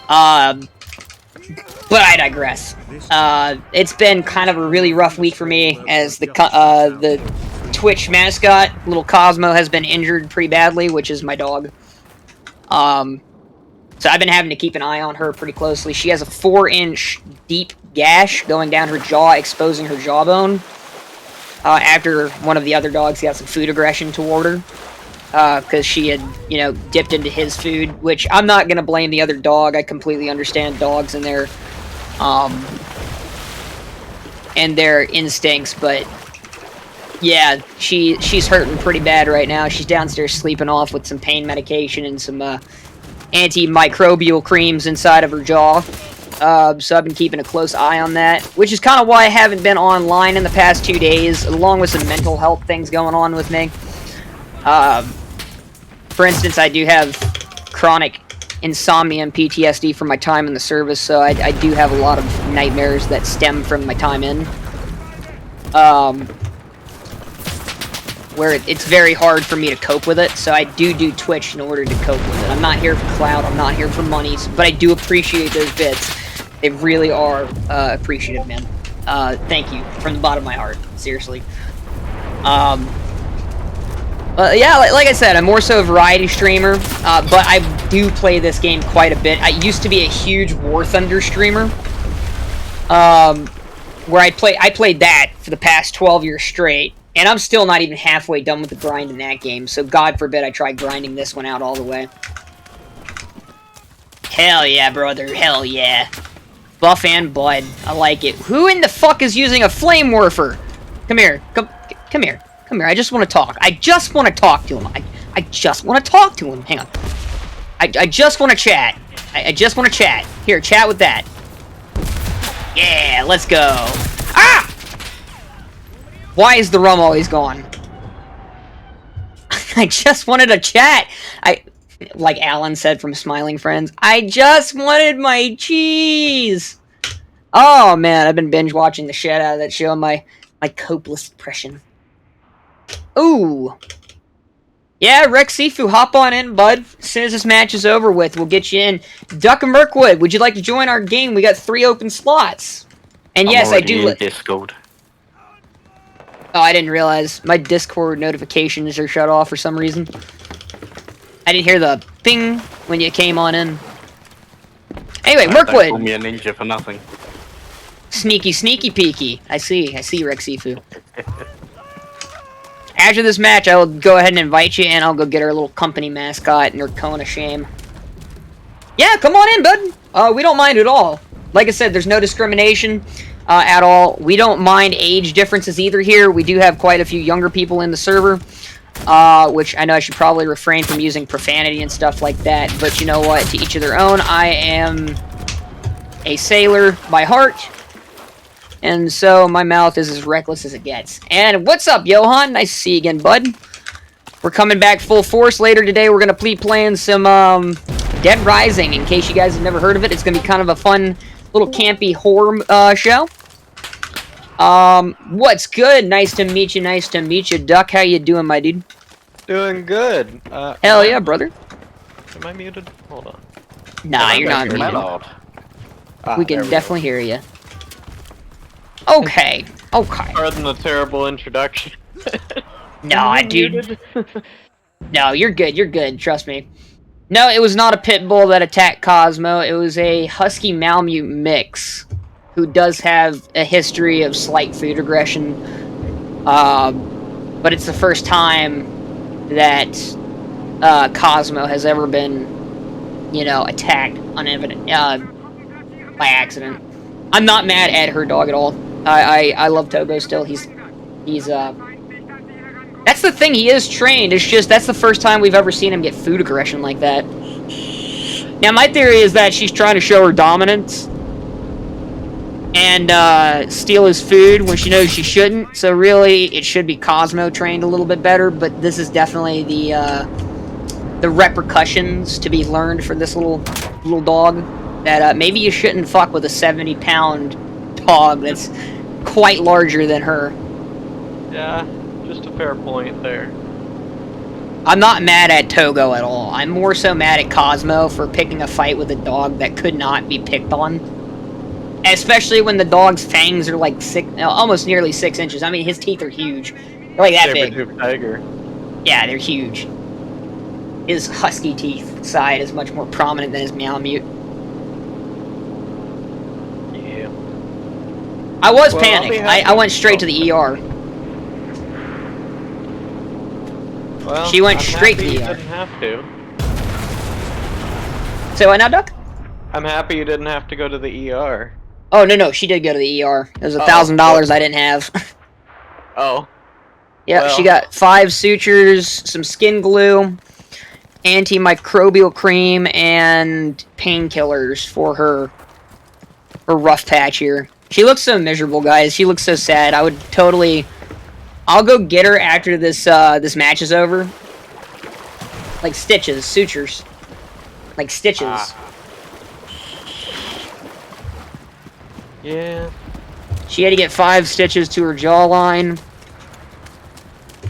But I digress. It's been kind of a really rough week for me as the Twitch mascot, little Cosmo, has been injured pretty badly, which is my dog. So I've been having to keep an eye on her pretty closely. She has a 4-inch deep gash going down her jaw, exposing her jawbone. after one of the other dogs got some food aggression toward her. Because she had, dipped into his food, which I'm not going to blame the other dog. I completely understand dogs and their instincts, but yeah, she's hurting pretty bad right now. She's downstairs sleeping off with some pain medication and some antimicrobial creams inside of her jaw. So I've been keeping a close eye on that, which is kind of why I haven't been online in the past 2 days, along with some mental health things going on with me. For instance, I do have chronic insomnia and PTSD from my time in the service, so I do have a lot of nightmares that stem from my time in. Where it's very hard for me to cope with it, so I do Twitch in order to cope with it. I'm not here for clout, I'm not here for monies, but I do appreciate those bits. They really are appreciative, man. Thank you from the bottom of my heart, seriously. Yeah, like I said, I'm more so a variety streamer, but I do play this game quite a bit. I used to be a huge War Thunder streamer, where I played that for the past 12 years straight, and I'm still not even halfway done with the grind in that game, so God forbid I try grinding this one out all the way. Hell yeah, brother, hell yeah. Buff and blood, I like it. Who in the fuck is using a flame warfer? Come here, come here. Come here, I just want to talk. I just want to talk to him. I just want to talk to him. Hang on. I just want to chat. I just want to chat. Here, chat with that. Yeah, let's go. Ah! Why is the rum always gone? I just wanted to chat. Like Alan said from Smiling Friends, I just wanted my cheese. Oh, man, I've been binge watching the shit out of that show. My copeless depression. Ooh. Yeah, Rex Sifu, hop on in, bud. As soon as this match is over with, we'll get you in. Duck and Mirkwood, would you like to join our game? We got 3 open slots. And yes, I do. Discord. Oh, I didn't realize. My Discord notifications are shut off for some reason. I didn't hear the ping when you came on in. Anyway, Mirkwood. Don't call me a ninja for nothing. Sneaky, sneaky, peeky. I see, Rex Sifu. After this match, I will go ahead and invite you, and I'll go get our little company mascot, Nurkona Shame. Yeah, come on in, bud. We don't mind at all. Like I said, there's no discrimination at all. We don't mind age differences either here. We do have quite a few younger people in the server, which I know I should probably refrain from using profanity and stuff like that, but you know what? To each of their own. I am a sailor by heart. And so my mouth is as reckless as it gets. And what's up, Johan? Nice to see you again, bud. We're coming back full force later today. We're going to be playing some Dead Rising. In case you guys have never heard of it, it's going to be kind of a fun little campy horror show. What's good? Nice to meet you. Nice to meet you. Duck, how you doing, my dude? Doing good. Hell yeah, brother. Am I muted? Hold on. Nah, you're not muted. We can definitely hear you. Okay. Pardon the terrible introduction. No, dude. No, you're good. Trust me. No, it was not a pit bull that attacked Cosmo. It was a husky Malamute mix who does have a history of slight food aggression. But it's the first time that Cosmo has ever been, attacked by accident. I'm not mad at her dog at all. I love Togo still. He's that's the thing, he is trained. It's just that's the first time we've ever seen him get food aggression like that. Now my theory is that she's trying to show her dominance and steal his food when she knows she shouldn't. So really it should be Cosmo trained a little bit better, but this is definitely the repercussions to be learned for this little dog, that maybe you shouldn't fuck with a 70-pound dog that's quite larger than her. Yeah, just a fair point there. I'm not mad at Togo at all. I'm more so mad at Cosmo for picking a fight with a dog that could not be picked on. Especially when the dog's fangs are like almost nearly 6 inches. I mean, his teeth are huge. They're like that big. Tiger. Yeah, they're huge. His husky teeth side is much more prominent than his Malamute. Yeah. I was panicking. I went straight to the ER. Well, She went I'm straight to happy the you ER. didn't have to. So what now, Duck? I'm happy you didn't have to go to the ER. Oh, no, she did go to the ER. It was Oh, $1,000 I didn't have. Oh, Yeah, she well. got 5 sutures, some skin glue, antimicrobial cream, and painkillers for her rough patch here. She looks so miserable, guys. She looks so sad. I would totally... I'll go get her after this match is over. Like stitches, sutures. Like stitches. Yeah. She had to get 5 stitches to her jawline.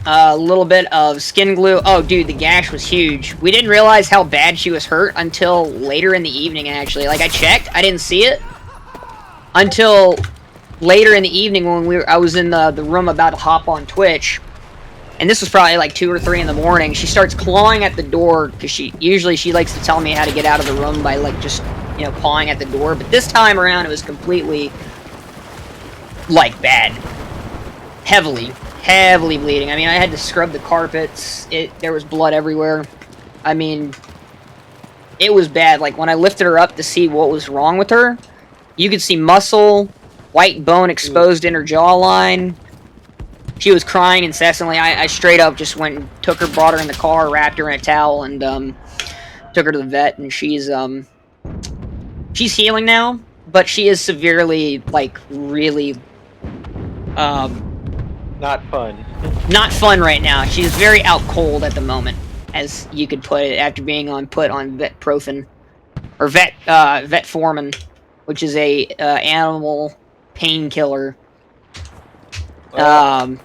A little bit of skin glue. Oh, dude, the gash was huge. We didn't realize how bad she was hurt until later in the evening, actually. Like, I checked. I didn't see it until later in the evening when I was in the room about to hop on Twitch. And this was probably like 2 or 3 in the morning. She starts clawing at the door because she likes to tell me how to get out of the room by like just, you know, clawing at the door. But this time around, it was completely like bad, heavily bleeding. I mean, I had to scrub the carpets. There was blood everywhere. I mean, it was bad. Like when I lifted her up to see what was wrong with her, you could see muscle, white bone exposed in her jawline. She was crying incessantly. I straight up just went and took her, brought her in the car, wrapped her in a towel, and took her to the vet. And she's healing now, but she is severely, like, really Not fun. not fun right now. She's very out cold at the moment, as you could put it, after being put on vetprofen or vetformin, which is a animal painkiller. Well,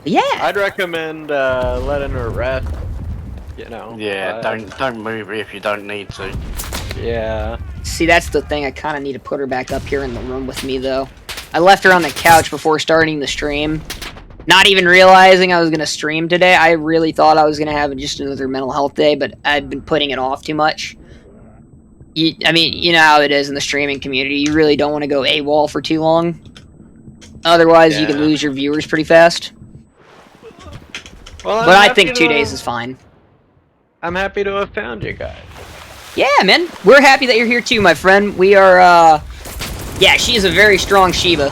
Yeah. I'd recommend letting her rest. You know. Yeah, don't move her if you don't need to. Yeah. See, that's the thing. I kind of need to put her back up here in the room with me, though. I left her on the couch before starting the stream. Not even realizing I was going to stream today. I really thought I was going to have just another mental health day, but I've been putting it off too much. I mean, you know how it is in the streaming community. You really don't want to go AWOL for too long. Otherwise, you can lose your viewers pretty fast. Well, but I think 2 days is fine. I'm happy to have found you guys. Yeah, man. We're happy that you're here too, my friend. We are, yeah, she is a very strong Shiva.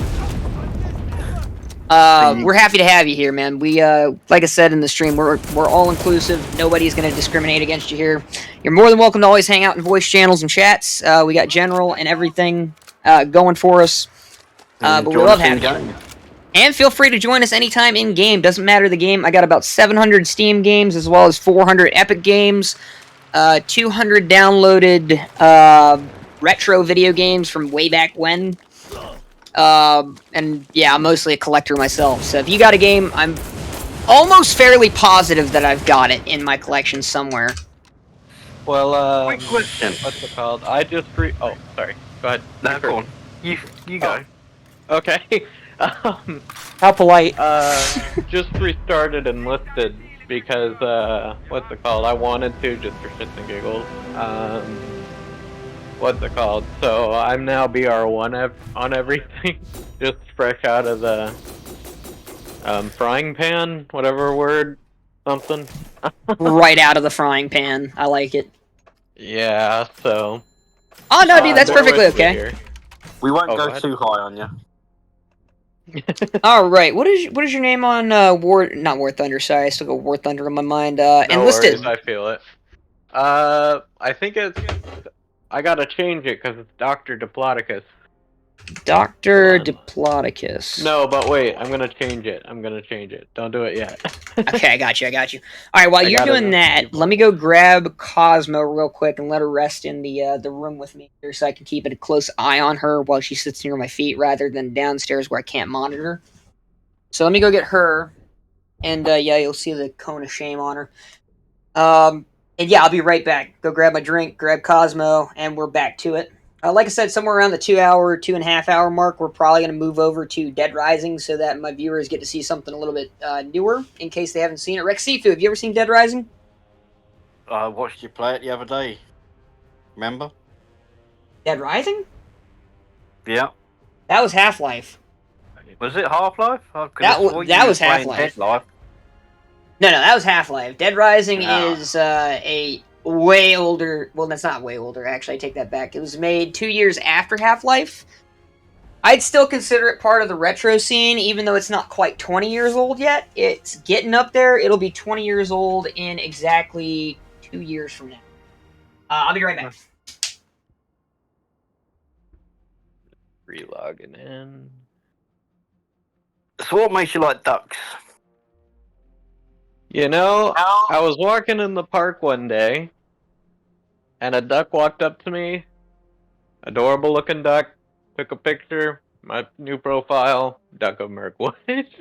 We're happy to have you here, man. We, like I said in the stream, we're all inclusive. Nobody's gonna discriminate against you here. You're more than welcome to always hang out in voice channels and chats. We got general and everything, going for us. But we love having you. And feel free to join us anytime in-game. Doesn't matter the game. I got about 700 Steam games, as well as 400 Epic games. 200 downloaded, retro video games from way back when. And yeah, I'm mostly a collector myself. So if you got a game, I'm almost fairly positive that I've got it in my collection somewhere. Well, Quick question. what's it called? I just oh, sorry. Go ahead. No, go on. You go. Oh. Okay. How polite. Just restarted Enlisted because, what's it called? I wanted to, just for shits and giggles. What's it called? So I'm now BR1 on everything. Just fresh out of the, frying pan, whatever word, something. Right out of the frying pan. I like it. Yeah, so. Oh, no, dude, that's perfectly okay. We won't Oh, go too high on you. All right, what is your name on not War Thunder? Sorry, I still got War Thunder in my mind. No Enlisted. worries, I feel it. I think it's. I gotta change it because it's Dr. Diplodocus. Dr. Diplodocus. No, but wait, I'm gonna change it. Don't do it yet. Okay, I got you. Alright, while you're doing that, let me go grab Cosmo real quick and let her rest in the room with me here so I can keep a close eye on her while she sits near my feet rather than downstairs where I can't monitor. So let me go get her, and yeah, you'll see the cone of shame on her. And yeah, I'll be right back. Go grab my drink, grab Cosmo, and we're back to it. Like I said, somewhere around the 2.5 hour mark, we're probably going to move over to Dead Rising so that my viewers get to see something a little bit newer, in case they haven't seen it. Rex Sifu, have you ever seen Dead Rising? I watched you play it the other day. Remember? Dead Rising? Yeah. That was Half-Life. Was it Half-Life? That was Half-Life. Life. No, that was Half-Life. Dead Rising Ah. is a way older... Well, that's not way older, actually. I take that back. It was made 2 years after Half-Life. I'd still consider it part of the retro scene, even though it's not quite 20 years old yet. It's getting up there. It'll be 20 years old in exactly 2 years from now. I'll be right back. Relogging in. So what makes you like ducks? You know, I was walking in the park one day, and a duck walked up to me. Adorable looking duck. Took a picture. My new profile, Duck of Mirkwood. It's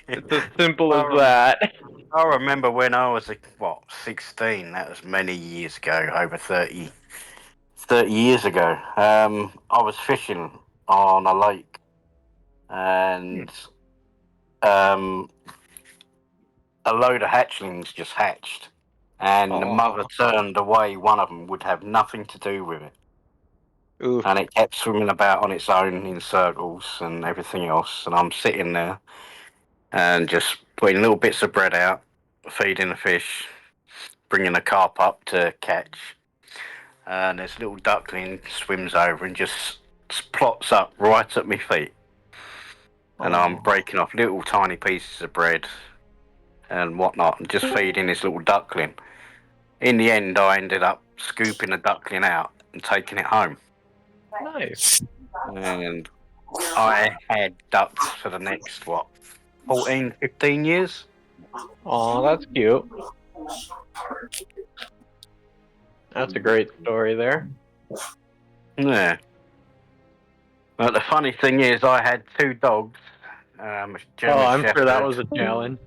as simple as that. I remember when I was, 16, that was many years ago, over 30 years ago. I was fishing on a lake, and a load of hatchlings just hatched, and the mother turned away. One of them would have nothing to do with it. Oof. And it kept swimming about on its own in circles and everything else, and I'm sitting there and just putting little bits of bread out, feeding the fish, bringing a carp up to catch, and this little duckling swims over and just plots up right at my feet, and I'm breaking off little tiny pieces of bread and whatnot, and just feeding this little duckling. In the end, I ended up scooping the duckling out and taking it home. Nice. And I had ducks for the next, 14, 15 years? Aw, that's cute. That's a great story there. Yeah. But the funny thing is, I had 2 dogs. A German I'm Shepherd. sure that was a challenge.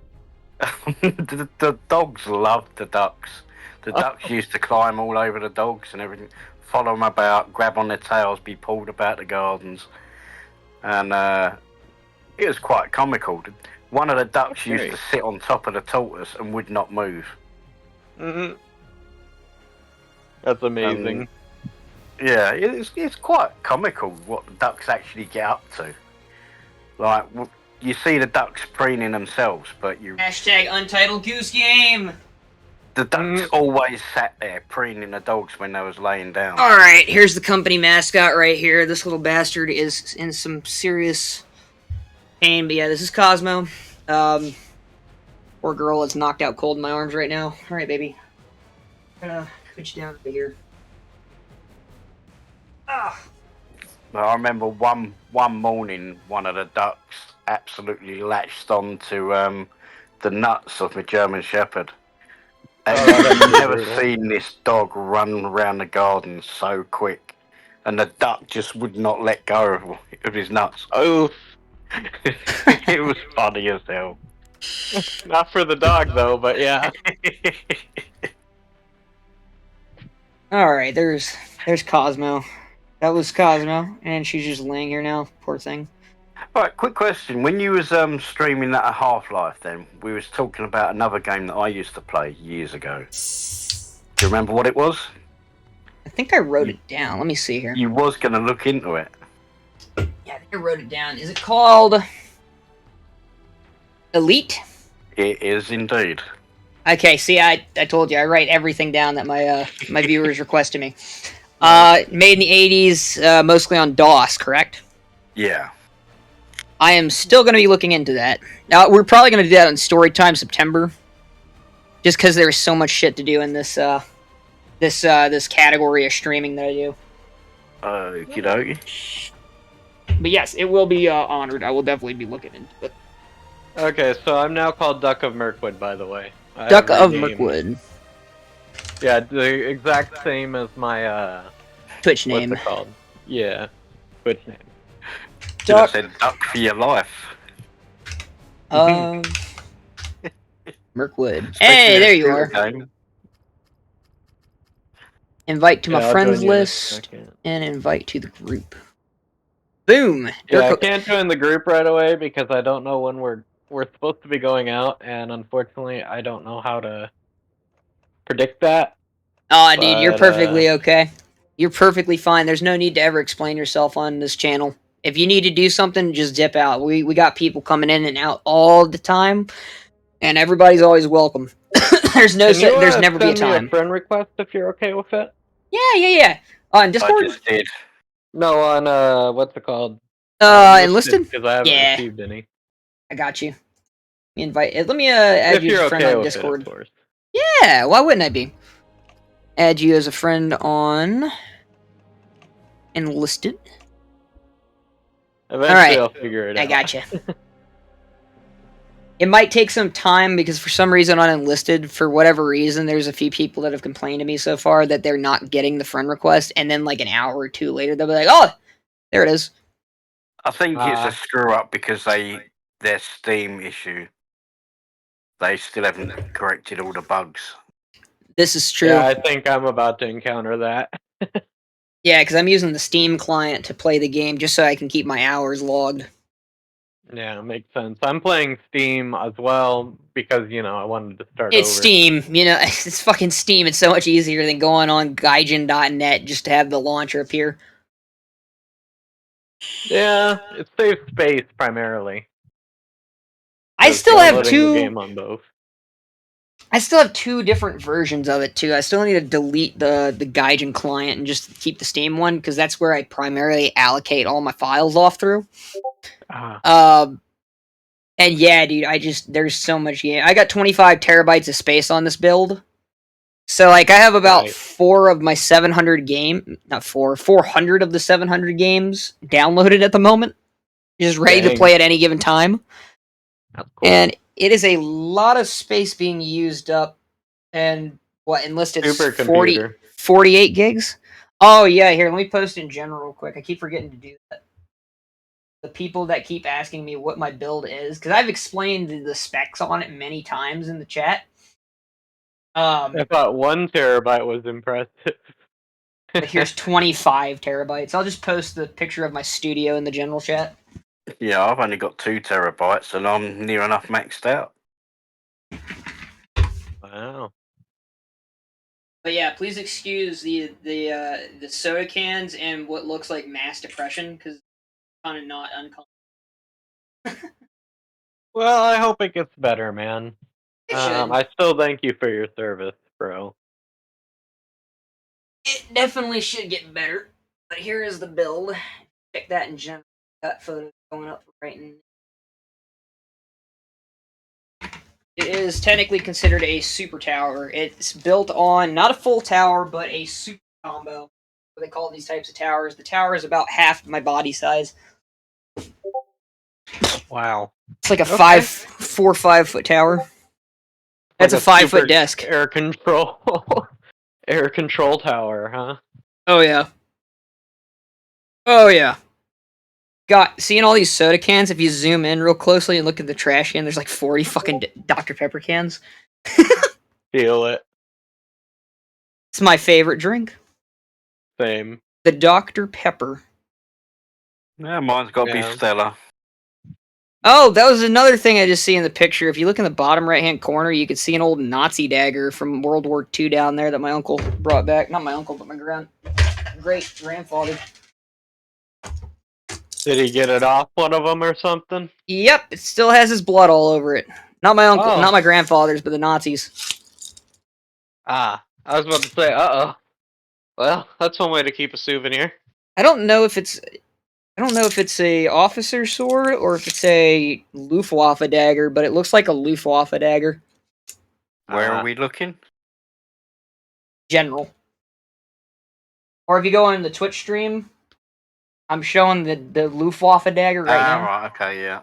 the dogs loved the ducks. The ducks used to climb all over the dogs and everything, follow them about, grab on their tails, be pulled about the gardens. And it was quite comical. One of the ducks used to sit on top of the tortoise and would not move. Mm-hmm. That's amazing. Yeah, it's quite comical what the ducks actually get up to. Like, you see the ducks preening themselves, but Hashtag Untitled Goose Game. The ducks always sat there preening the dogs when they was laying down. Alright, here's the company mascot right here. This little bastard is in some serious pain, but yeah, this is Cosmo. Poor girl is knocked out cold in my arms right now. Alright, baby. I'm gonna put you down over here. Ah. I remember one morning, one of the ducks absolutely latched onto the nuts of my German Shepherd. I've never seen this dog run around the garden so quick, and the duck just would not let go of his nuts. Oh, it was funny as hell. Not for the dog though, but yeah. Alright, there's Cosmo. That was Cosmo, and she's just laying here now. Poor thing. Alright, quick question. When you was streaming that at Half-Life then, we was talking about another game that I used to play years ago. Do you remember what it was? I think I wrote it down. Let me see here. You was going to look into it. Yeah, I think I wrote it down. Is it called Elite? It is indeed. Okay, see, I told you, I write everything down that my my viewers request to me. Made in the 80s, mostly on DOS, correct? Yeah. I am still going to be looking into that. Now, we're probably going to do that on Storytime September, just because there's so much shit to do in this this category of streaming that I do. Okie dokie. But yes, it will be honored. I will definitely be looking into it. Okay, so I'm now called Duck of Mirkwood, by the way. Duck of Mirkwood. Yeah, the exact same as my Twitch name. What's it called? Yeah, Twitch name. Duck. Said duck for your life. Mirkwood. Hey, there you are. Game. Invite to my friends list and invite to the group. Boom. Yeah, I can't join the group right away because I don't know when we're supposed to be going out, and unfortunately, I don't know how to predict that. Oh, dude, you're perfectly okay. You're perfectly fine. There's no need to ever explain yourself on this channel. If you need to do something, just dip out. We got people coming in and out all the time, and everybody's always welcome. There's Can you there's never be a send me a time. friend request if you're okay with it? Yeah. On I Discord? just did. No, on what's it called? Enlisted? Because I haven't Yeah, received any. I got you. Let me add If you as you're a friend okay on with it, Discord. of course. Yeah, why wouldn't I be? Add you as a friend on Enlisted. Eventually, Alright, I'll figure it I out. gotcha. It might take some time because for some reason on Enlisted, for whatever reason, there's a few people that have complained to me so far that they're not getting the friend request, and then like an hour or two later, they'll be like, "Oh, there it is." I think it's a screw up because their Steam issue. They still haven't corrected all the bugs. This is true. Yeah, I think I'm about to encounter that. Yeah, because I'm using the Steam client to play the game just so I can keep my hours logged. Yeah, makes sense. I'm playing Steam as well because I wanted to start It's over. Steam, it's fucking Steam. It's so much easier than going on Gaijin.net just to have the launcher appear. Yeah, it saves space primarily. I 'cause still have downloading the two. game on both. I still have two different versions of it too. I still need to delete the Gaijin client and just keep the Steam one because that's where I primarily allocate all my files off through. Ah, And yeah, dude, there's so much game. I got 25 terabytes of space on this build. So like I have about Right. 4 of my 700 not 400 of the 700 games downloaded at the moment. Just ready to Dang. play at any given time. That's cool. And it is a lot of space being used up. And what Enlisted 40, 48 gigs? Oh yeah, here, let me post in general real quick. I keep forgetting to do that. The people that keep asking me what my build is, because I've explained the specs on it many times in the chat. I thought 1 terabyte was impressive. But here's 25 terabytes. I'll just post the picture of my studio in the general chat. Yeah, I've only got 2 terabytes and I'm near enough maxed out. Wow. But yeah, please excuse the soda cans and what looks like mass depression because it's kind of not uncomfortable. Well, I hope it gets better, man. It should. I still thank you for your service, bro. It definitely should get better. But here is the build. Check that in general. Got photos going up right now. It is technically considered a super tower. It's built on not a full tower, but a super combo. What they call these types of towers. The tower is about half my body size. Wow. It's like a Okay. 5 foot tower. That's Like a 5 super foot desk. Air control. Air control tower, huh? Oh yeah. Oh yeah. Got seeing all these soda cans. If you zoom in real closely and look at the trash can, there's like 40 fucking Dr Pepper cans. Feel it. It's my favorite drink. Same. The Dr Pepper. Yeah, mine's got to be Yeah. Stella. Oh, that was another thing I just see in the picture. If you look in the bottom right hand corner, you can see an old Nazi dagger from World War II down there that my uncle brought back. Not my uncle, but my great grandfather. Did he get it off one of them or something? Yep, it still has his blood all over it. Not my uncle, Oh. not my grandfather's, but the Nazis. Ah, I was about to say, uh-oh. Well, that's one way to keep a souvenir. I don't know if it's a officer sword or if it's a Luftwaffe dagger, but it looks like a Luftwaffe dagger. Where are we looking? General. Or if you go on the Twitch stream, I'm showing the Luftwaffe dagger right now. Right, okay, yeah.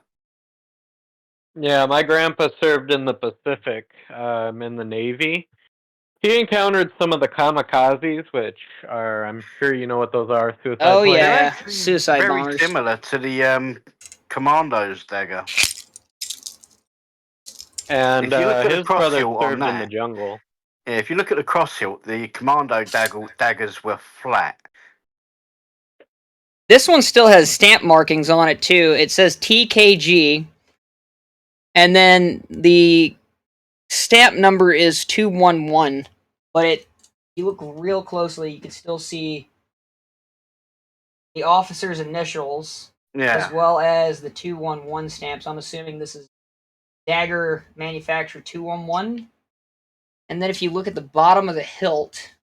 Yeah, my grandpa served in the Pacific, in the Navy. He encountered some of the kamikazes, which are, I'm sure you know what those are, suicide Oh bombers. They're yeah, actually suicide very bombers. similar to the Commando's dagger. And If you look at the his cross brother hilt on served in the that, jungle. yeah, if you look at the cross hilt, the Commando daggers were flat. This one still has stamp markings on it too. It says TKG, and then the stamp number is 211. But if you look real closely, you can still see the officer's initials Yeah. as well as the 211 stamps. I'm assuming this is dagger manufacturer 211. And then if you look at the bottom of the hilt,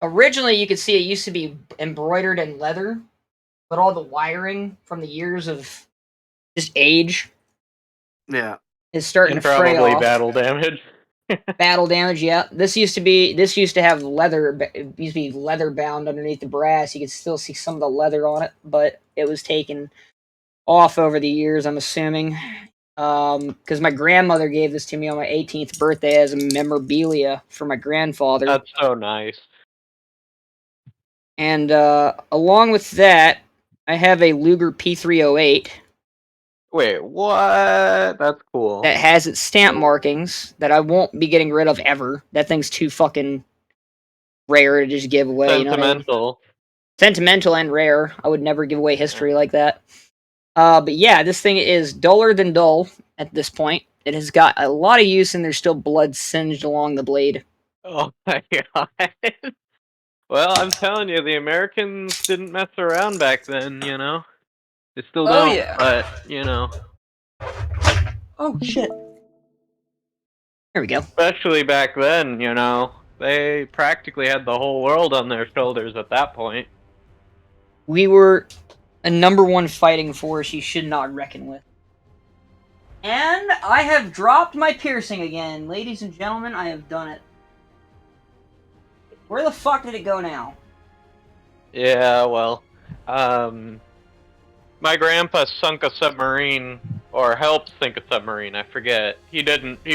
originally you could see it used to be embroidered in leather, but all the wiring from the years of just age Yeah. is starting And to fray probably off. battle damage. Battle damage, yeah. This used to have leather. It used to be leather bound underneath the brass. You could still see some of the leather on it, but it was taken off over the years. I'm assuming, because my grandmother gave this to me on my 18th birthday as a memorabilia for my grandfather. That's so nice. And along with that, I have a Luger P308 Wait, what? That's cool. that has its stamp markings that I won't be getting rid of ever. That thing's too fucking rare to just give away. You know what I mean? Sentimental. Sentimental and rare. I would never give away history like that. But yeah, this thing is duller than dull at this point. It has got a lot of use, and there's still blood singed along the blade. Oh my god. Well, I'm telling you, the Americans didn't mess around back then, you know? They still Oh, don't, yeah. but, you know. Oh shit! There we go. Especially back then, you know. They practically had the whole world on their shoulders at that point. We were a number one fighting force you should not reckon with. And I have dropped my piercing again. Ladies and gentlemen, I have done it. Where the fuck did it go now? Yeah, well, my grandpa sunk a submarine, or helped sink a submarine, I forget. He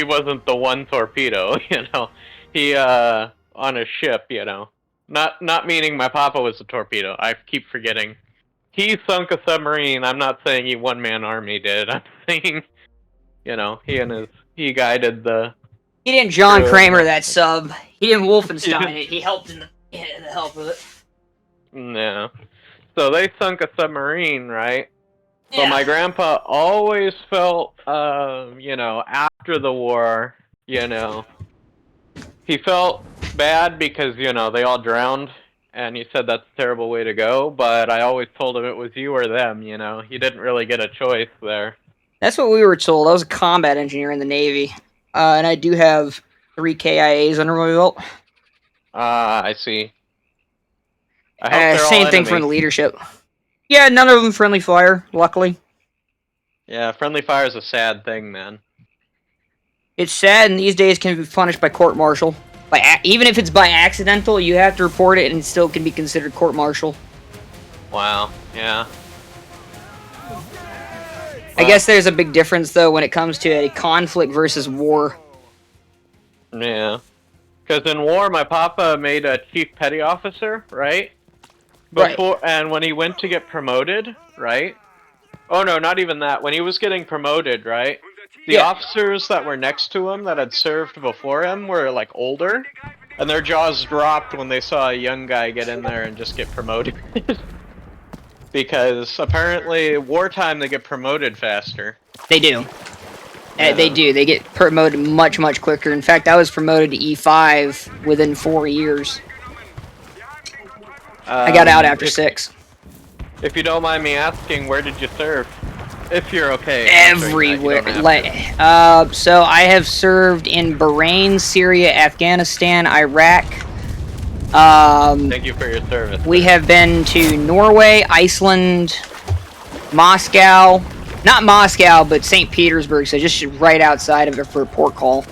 wasn't the one torpedo, you know. He, on a ship, you know. Not meaning my papa was a torpedo, I keep forgetting. He sunk a submarine, I'm not saying he one-man army did, I'm saying, you know, he guided the... He didn't John True. Kramer that sub. He didn't Wolfenstein it. He helped in the help with it. No. So they sunk a submarine, right? Yeah. But my grandpa always felt, you know, after the war, you know, he felt bad because, you know, they all drowned, and he said that's a terrible way to go, but I always told him it was you or them, you know? He didn't really get a choice there. That's what we were told. I was a combat engineer in the Navy, and I do have 3 KIAs under my belt. I see. I hope they're all Same thing from the enemy. leadership. Yeah, none of them friendly fire, luckily. Yeah, friendly fire is a sad thing, man. It's sad, and these days can be punished by court-martial. Even if it's by accidental, you have to report it, and it still can be considered court-martial. Wow, yeah. I guess there's a big difference, though, when it comes to a conflict versus war. Yeah. Because in war, my papa made a chief petty officer, right? Before, and when he went to get promoted, right? Oh no, not even that. When he was getting promoted, right? The officers that were next to him that had served before him were like older, and their jaws dropped when they saw a young guy get in there and just get promoted. Because apparently, wartime they get promoted faster. They do. They do. They get promoted much, much quicker. In fact, I was promoted to E5 within 4 years. I got out after 6. If you don't mind me asking, where did you serve? If you're okay. Everywhere. So I have served in Bahrain, Syria, Afghanistan, Iraq. Thank you for your service. We have been to Norway, Iceland, Moscow. Not Moscow, but St. Petersburg, so just right outside of it for a port call.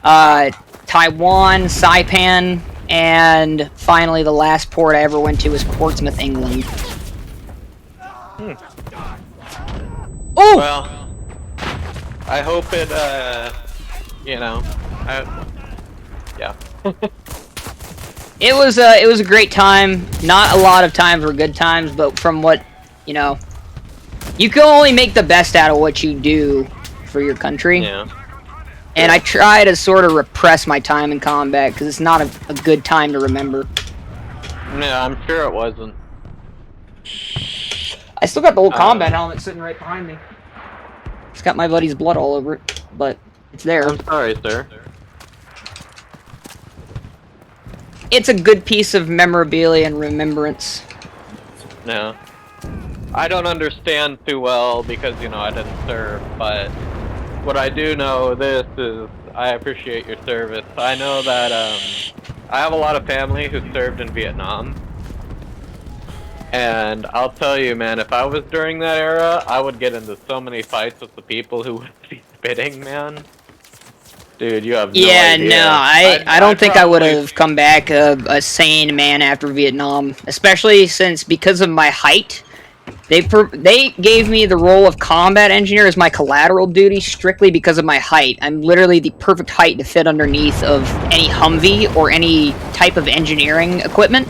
Taiwan, Saipan, and finally the last port I ever went to was Portsmouth, England. Oh! Well, I hope it, you know, yeah. It was a great time. Not a lot of times were good times, but from what, you know, you can only make the best out of what you do for your country. Yeah. And I try to sort of repress my time in combat, because it's not a good time to remember. Yeah, I'm sure it wasn't. I still got the old combat helmet sitting right behind me. It's got my buddy's blood all over it, but it's there. I'm sorry, sir. It's a good piece of memorabilia and remembrance. No. I don't understand too well because, you know, I didn't serve, but what I do know this is I appreciate your service. I know that, I have a lot of family who served in Vietnam. And I'll tell you, man, if I was during that era, I would get into so many fights with the people who would be spitting, man. Dude, you have no Yeah, idea. no, I don't think I would have come back a sane man after Vietnam, especially since because of my height, they gave me the role of combat engineer as my collateral duty strictly because of my height. I'm literally the perfect height to fit underneath of any Humvee or any type of engineering equipment,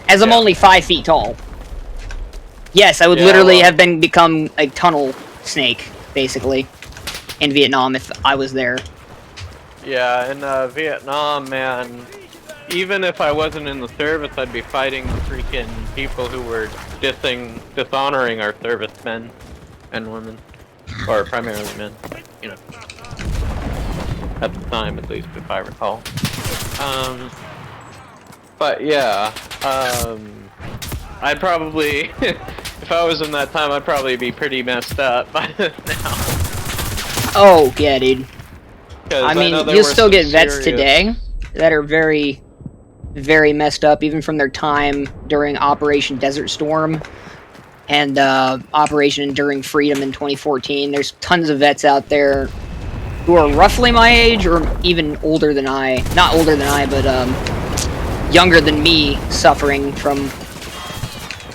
as I'm only 5 feet tall. Yes, I would literally have become a tunnel snake, basically, in Vietnam if I was there. Yeah, in Vietnam, man, even if I wasn't in the service, I'd be fighting the freaking people who were dishonoring our servicemen and women. Or primarily men, you know. At the time, at least, if I recall. But yeah, I'd probably, if I was in that time, I'd probably be pretty messed up by now. Oh, yeah, dude. I mean, there you'll were still some get vets serious- today that are very, very messed up, even from their time during Operation Desert Storm and Operation Enduring Freedom in 2014. There's tons of vets out there who are roughly my age or even older than I. Not older than I, but younger than me, suffering from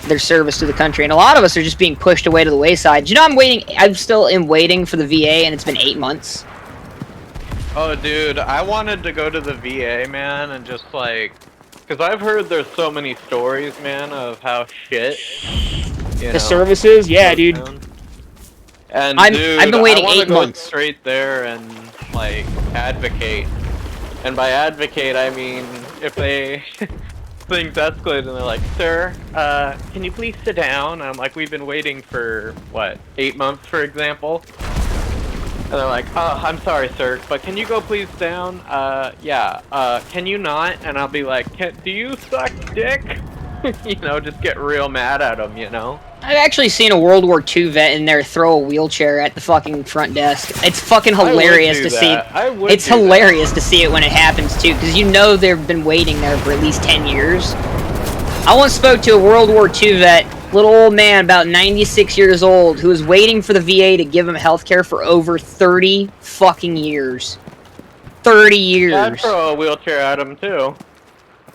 their service to the country. And a lot of us are just being pushed away to the wayside. You know, I'm still waiting for the VA, and it's been 8 months. Oh, dude, I wanted to go to the VA, man, and just like, because I've heard there's so many stories, man, of how shit, you know, services, yeah, dude. Down. And I've dude, been waiting I wanna 8 go months. straight there and like advocate. And by advocate, I mean if they things escalate and they're like, "Sir, can you please sit down?" And I'm like, "We've been waiting for what, 8 months, for example." And they're like, "Oh, I'm sorry, sir, but can you go please down?" Yeah. Can you not? And I'll be like, "Do you suck dick?" You know, just get real mad at them, you know? I've actually seen a World War II vet in there throw a wheelchair at the fucking front desk. It's fucking hilarious to see. It's hilarious to see it when it happens too, because you know they've been waiting there for at least 10 years. I once spoke to a World War II vet, little old man, about 96 years old, who was waiting for the VA to give him healthcare for over 30 fucking years. 30 years. Yeah, I'd throw a wheelchair at him too.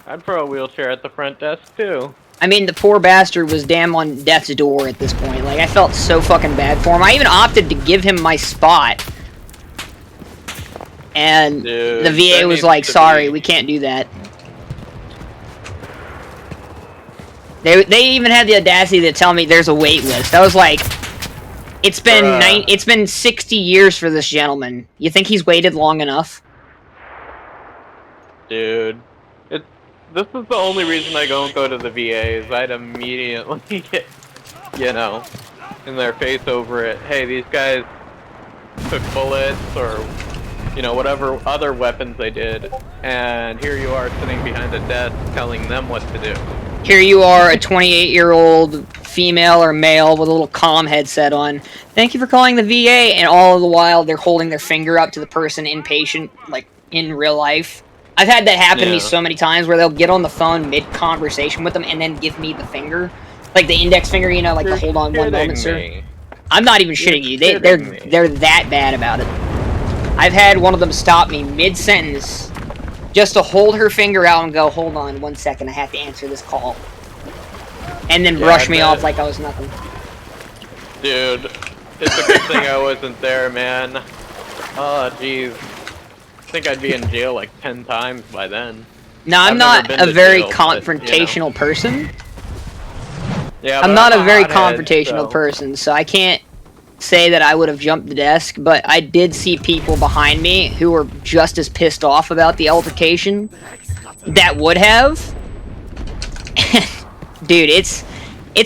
I'd throw a wheelchair at the front desk too. I mean, the poor bastard was damn on death's door at this point. Like, I felt so fucking bad for him. I even opted to give him my spot. And Dude, the VA was like, sorry, we can't do that. They even had the audacity to tell me there's a wait list. I was like, it's been 60 years for this gentleman. You think he's waited long enough? Dude, this is the only reason I don't go to the VA, is I'd immediately get, you know, in their face over it. Hey, these guys took bullets or, you know, whatever other weapons they did, and here you are sitting behind a desk telling them what to do. Here you are, a 28-year-old female or male with a little comm headset on. Thank you for calling the VA, and all the while they're holding their finger up to the person inpatient, like, in real life. I've had that happen to me so many times where they'll get on the phone mid-conversation with them and then give me the finger. Like the index finger, you know, like the hold on one moment, sir. I'm not even shitting you. They're that bad about it. I've had one of them stop me mid-sentence just to hold her finger out and go, hold on 1 second, I have to answer this call. And then brush me off like I was nothing. Dude, it's a good thing I wasn't there, man. Oh, jeez. I think I'd be in jail like 10 times by then. No, I'm not a very confrontational person. Yeah, I'm not a very confrontational person, so I can't say that I would have jumped the desk, but I did see people behind me who were just as pissed off about the altercation that would have. Dude, it's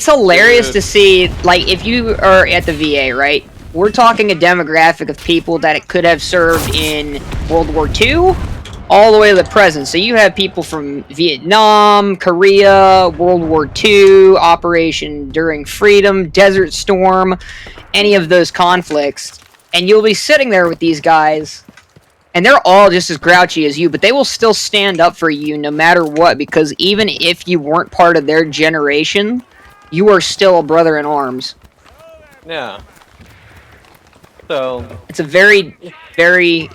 hilarious to see, like, if you are at the VA, right? We're talking a demographic of people that it could have served in World War II all the way to the present. So you have people from Vietnam, Korea, World War II, Operation Enduring Freedom, Desert Storm, any of those conflicts, and you'll be sitting there with these guys, and they're all just as grouchy as you, but they will still stand up for you no matter what, because even if you weren't part of their generation, you are still a brother in arms. Yeah. So It's a very, very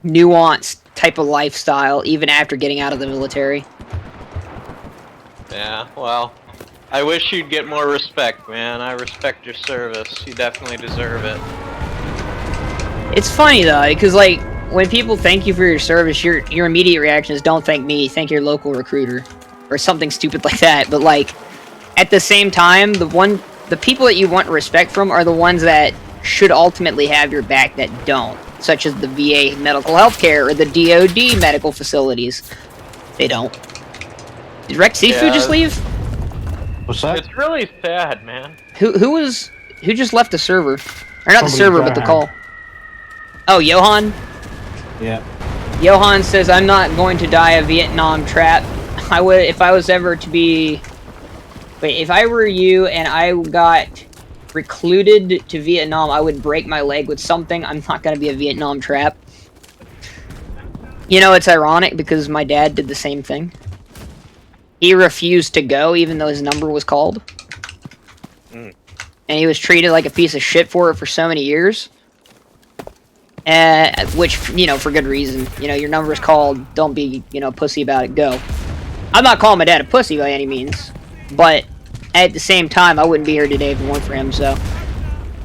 nuanced type of lifestyle, even after getting out of the military. yeah, well, I wish you'd get more respect, man. I respect your service. You definitely deserve it. It's funny though, because like when people thank you for your service, your immediate reaction is don't thank me, thank your local recruiter, or something stupid like that. But like at the same time, the people that you want respect from are the ones that should ultimately have your back that don't, such as the VA medical healthcare or the DoD medical facilities. They don't. Did Rex Seafood just leave? What's that? It's really sad, man. Who just left the server? Or not the Probably server, but the Graham. call. Oh, Johan? Yeah. Johan says, I'm not going to die a Vietnam trap. I would, if I was ever to be... Wait, if I were you and I got recluded to Vietnam, I would break my leg with something. I'm not going to be a Vietnam trap. You know, it's ironic because my dad did the same thing. He refused to go even though his number was called. Mm. And he was treated like a piece of shit for it for so many years. Which, you know, for good reason. You know, your number's called, don't be, you know, pussy about it, go. I'm not calling my dad a pussy by any means, but at the same time, I wouldn't be here today if it weren't for him, so.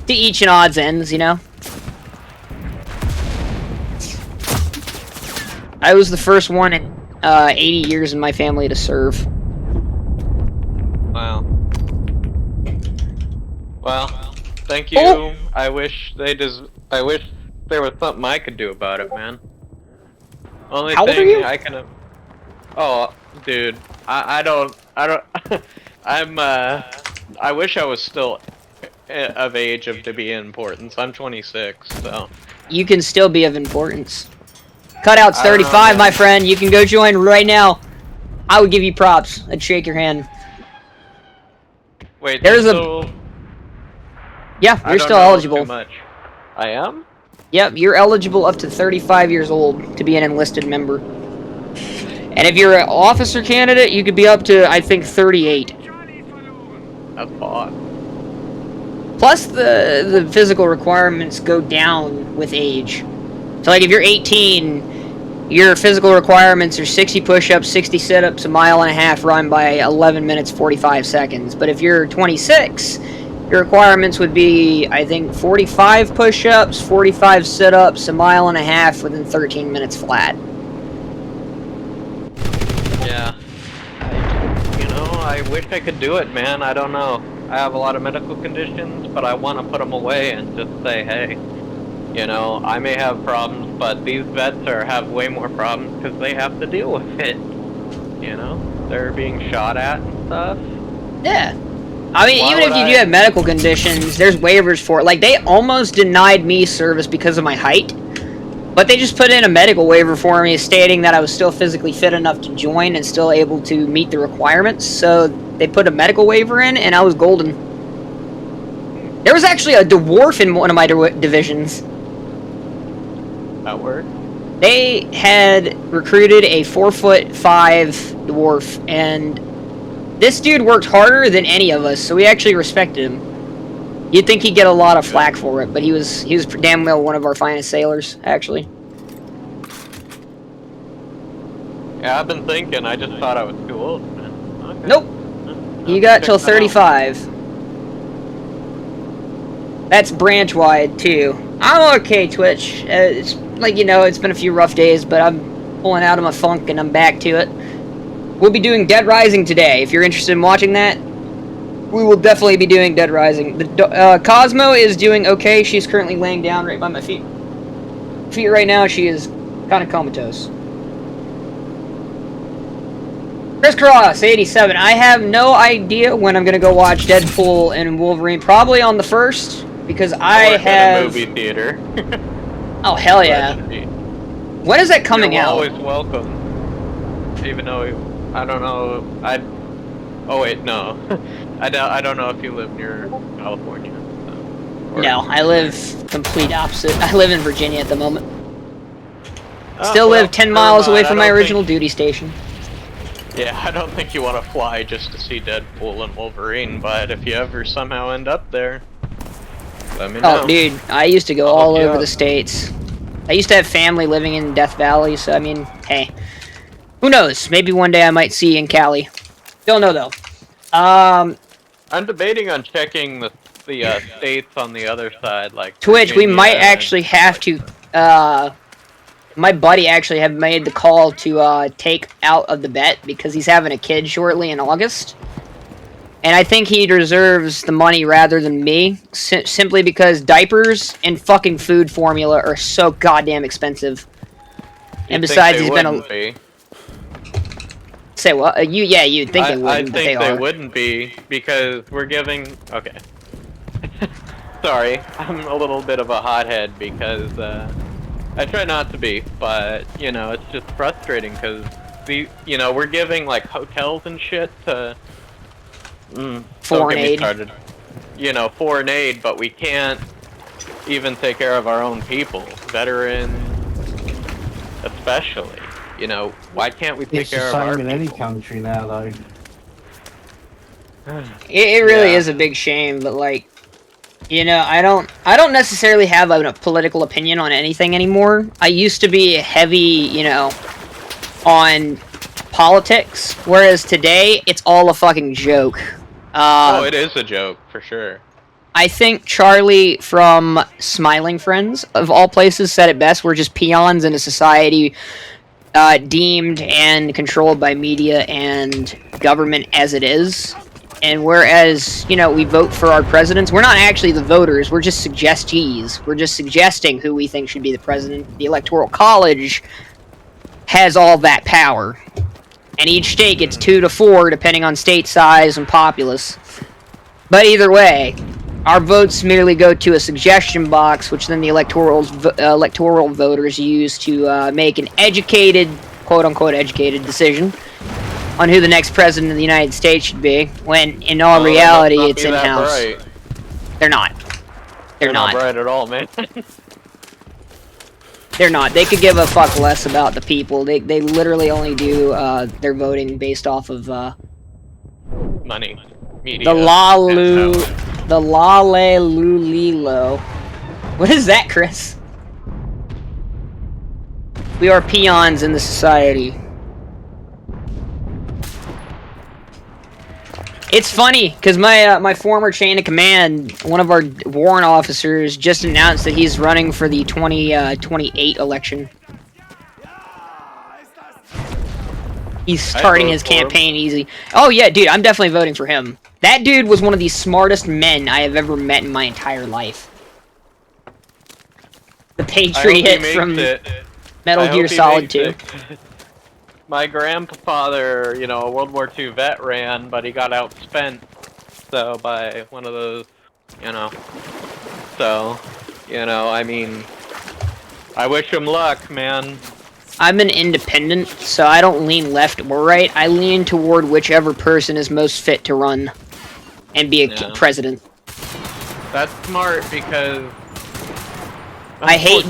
To each and odds ends, you know? I was the first one in 80 years in my family to serve. Wow. Well, thank you. Oh. I wish I wish there was something I could do about it, man. Only How old are thing you? I can. Oh, dude, I don't. I wish I was still of age to be of importance. I'm 26, so. You can still be of importance. Cutout's I don't know, 35, my man. friend. You can go join right now. I would give you props. I'd shake your hand. Wait, There's a- so Yeah, I you're don't still know eligible. Too much. I am. Yep, you're eligible up to 35 years old to be an enlisted member. And if you're an officer candidate, you could be up to, I think, 38. That's odd. Plus, the physical requirements go down with age. So, like, if you're 18, your physical requirements are 60 push-ups, 60 sit-ups, a mile and a half run by 11 minutes, 45 seconds. But if you're 26, your requirements would be, I think, 45 push-ups, 45 sit-ups, a mile and a half within 13 minutes flat. Yeah. I wish I could do it, man. I don't know. I have a lot of medical conditions, but I want to put them away and just say, hey, you know, I may have problems, but these vets have way more problems because they have to deal with it. You know, they're being shot at and stuff. Yeah. I mean, Why even if would you I- do have medical conditions, there's waivers for it. Like, they almost denied me service because of my height. But they just put in a medical waiver for me stating that I was still physically fit enough to join and still able to meet the requirements. So they put a medical waiver in, and I was golden. There was actually a dwarf in one of my divisions. That worked. They had recruited a 4'5" dwarf, and this dude worked harder than any of us, so we actually respected him. You'd think he'd get a lot of flack for it, but he was damn well one of our finest sailors, actually. Yeah, I've been thinking. I just thought I was too old, man. Okay. Nope. You got till 35. That's branch wide too. I'm okay, Twitch. It's like, you know, it's been a few rough days, but I'm pulling out of my funk and I'm back to it. We'll be doing Dead Rising today. If you're interested in watching that, we will definitely be doing Dead Rising. The Cosmo is doing okay. She's currently laying down right by my feet. Right now, she is kind of comatose. Chris Cross, 87. I have no idea when I'm going to go watch Deadpool and Wolverine. Probably on the 1st, because I work have... at a movie theater. Oh, hell yeah. When is that coming You're out? always welcome. Even though I don't know, oh wait, no, I don't know if you live near California. So, No, I live complete opposite. I live in Virginia at the moment. Still well, live 10 never miles away mind, from I my don't original think- duty station. Yeah, I don't think you want to fly just to see Deadpool and Wolverine, but if you ever somehow end up there, let me know. Oh, dude, I used to go I'll all hook you over up. the states. I used to have family living in Death Valley, so I mean, hey. Who knows? Maybe one day I might see you in Cali. Don't know, though. I'm debating on checking the states on the other side, like Twitch, we Virginia might and actually have to, my buddy actually have made the call to, take out of the bet because he's having a kid shortly in August. And I think he deserves the money rather than me, simply because diapers and fucking food formula are so goddamn expensive. And besides, he's been a... be. Say what? You'd think they I wouldn't, but think they are. wouldn't be because we're giving. Okay. Sorry, I'm a little bit of a hothead because I try not to be, but you know it's just frustrating because we're giving like hotels and shit to don't Foreign get me aid. started. Foreign aid, but we can't even take care of our own people, veterans especially. Why can't we take It's care the of our same in any people? country now, though. It really Yeah. is a big shame, but like, I don't necessarily have a political opinion on anything anymore. I used to be heavy, on politics, whereas today it's all a fucking joke. Oh, it is a joke for sure. I think Charlie from Smiling Friends, of all places, said it best. We're just peons in a society deemed and controlled by media and government as it is. And whereas, we vote for our presidents, we're not actually the voters, we're just suggestees. We're just suggesting who we think should be the president. The Electoral College has all that power. And each state gets 2 to 4, depending on state size and populace. But either way, our votes merely go to a suggestion box, which then the electoral voters use to make an educated, quote-unquote educated decision on who the next president of the United States should be, when in all reality it's in-house. They're not. They're not. bright at all, man. They're not. They could give a fuck less about the people. They literally only do their voting based off of Money. Media. the and power. Lalelulilo. What is that, Chris? We are peons in the society. It's funny because my former chain of command, one of our warrant officers, just announced that he's running for the 2028 election. He's starting his campaign easy. Oh yeah, dude, I'm definitely voting for him. That dude was one of the smartest men I have ever met in my entire life. The Patriot from Metal Gear Solid 2. My grandfather, a World War II vet ran, but he got outspent, so by one of those, So, I mean, I wish him luck, man. I'm an independent, so I don't lean left or right. I lean toward whichever person is most fit to run and be a president. That's smart because I hate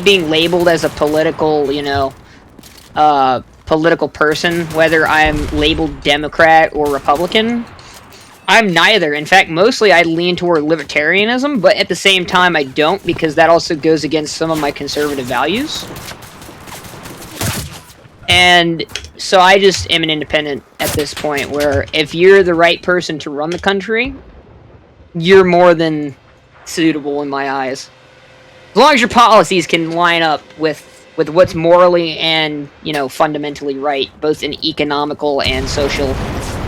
being labeled as a political, political person, whether I'm labeled Democrat or Republican. I'm neither. In fact, mostly I lean toward libertarianism, but at the same time I don't, because that also goes against some of my conservative values. And so I just am an independent at this point, where if you're the right person to run the country, you're more than suitable in my eyes. As long as your policies can line up with what's morally and, fundamentally right, both in economical and social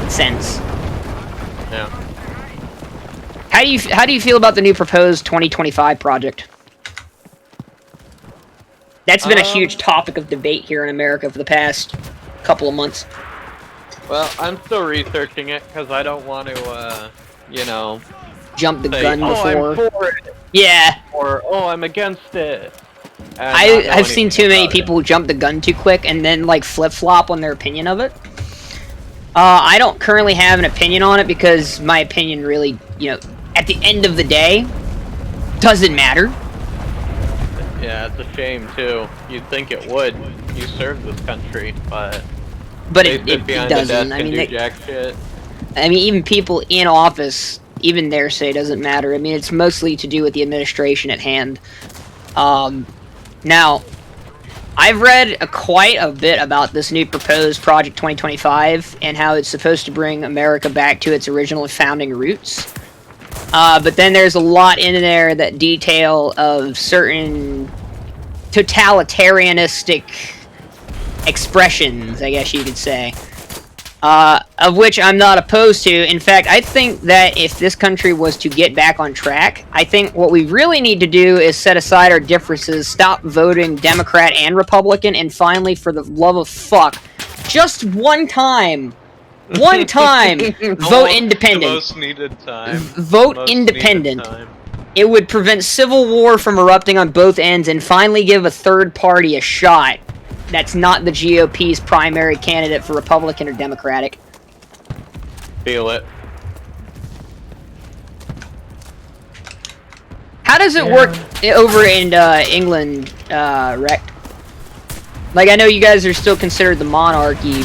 sense. Yeah. How do you feel about the new proposed 2025 project? That's been a huge topic of debate here in America for the past couple of months. Well, I'm still researching it because I don't want to, Jump the say, gun before. I'm for it, Yeah. or I'm against it. I've seen too many people jump the gun too quick and then like flip-flop on their opinion of it. I don't currently have an opinion on it because my opinion really, at the end of the day, doesn't matter. Yeah, it's a shame too. You'd think it would. You serve this country, but it doesn't. I mean, jack shit. I mean, even people in office, even their say doesn't matter. I mean, it's mostly to do with the administration at hand. Now, I've read quite a bit about this new proposed Project 2025 and how it's supposed to bring America back to its original founding roots. But then there's a lot in there that detail of certain totalitarianistic expressions, I guess you could say. Of which I'm not opposed to. In fact, I think that if this country was to get back on track, I think what we really need to do is set aside our differences, stop voting Democrat and Republican, and finally, for the love of fuck, just one time, vote independent. The most needed time. Vote independent. It would prevent civil war from erupting on both ends and finally give a third party a shot. That's not the GOP's primary candidate for Republican or Democratic. Feel it. How does it work over in England, Rect? Like, I know you guys are still considered the monarchy,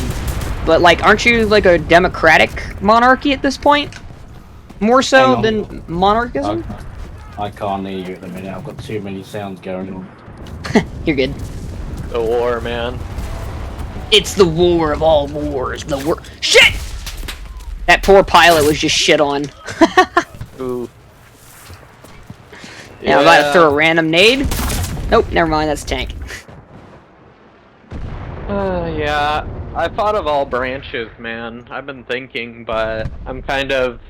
but, like, aren't you, like, a democratic monarchy at this point? More so than monarchism? I can't hear you at the minute. I've got too many sounds going on. You're good. The war, man. It's the war of all wars. The war. Shit! That poor pilot was just shit on. Ooh. Yeah, I'm about to throw a random nade. Nope, never mind. That's a tank. Yeah. I thought of all branches, man. I've been thinking, but I'm kind of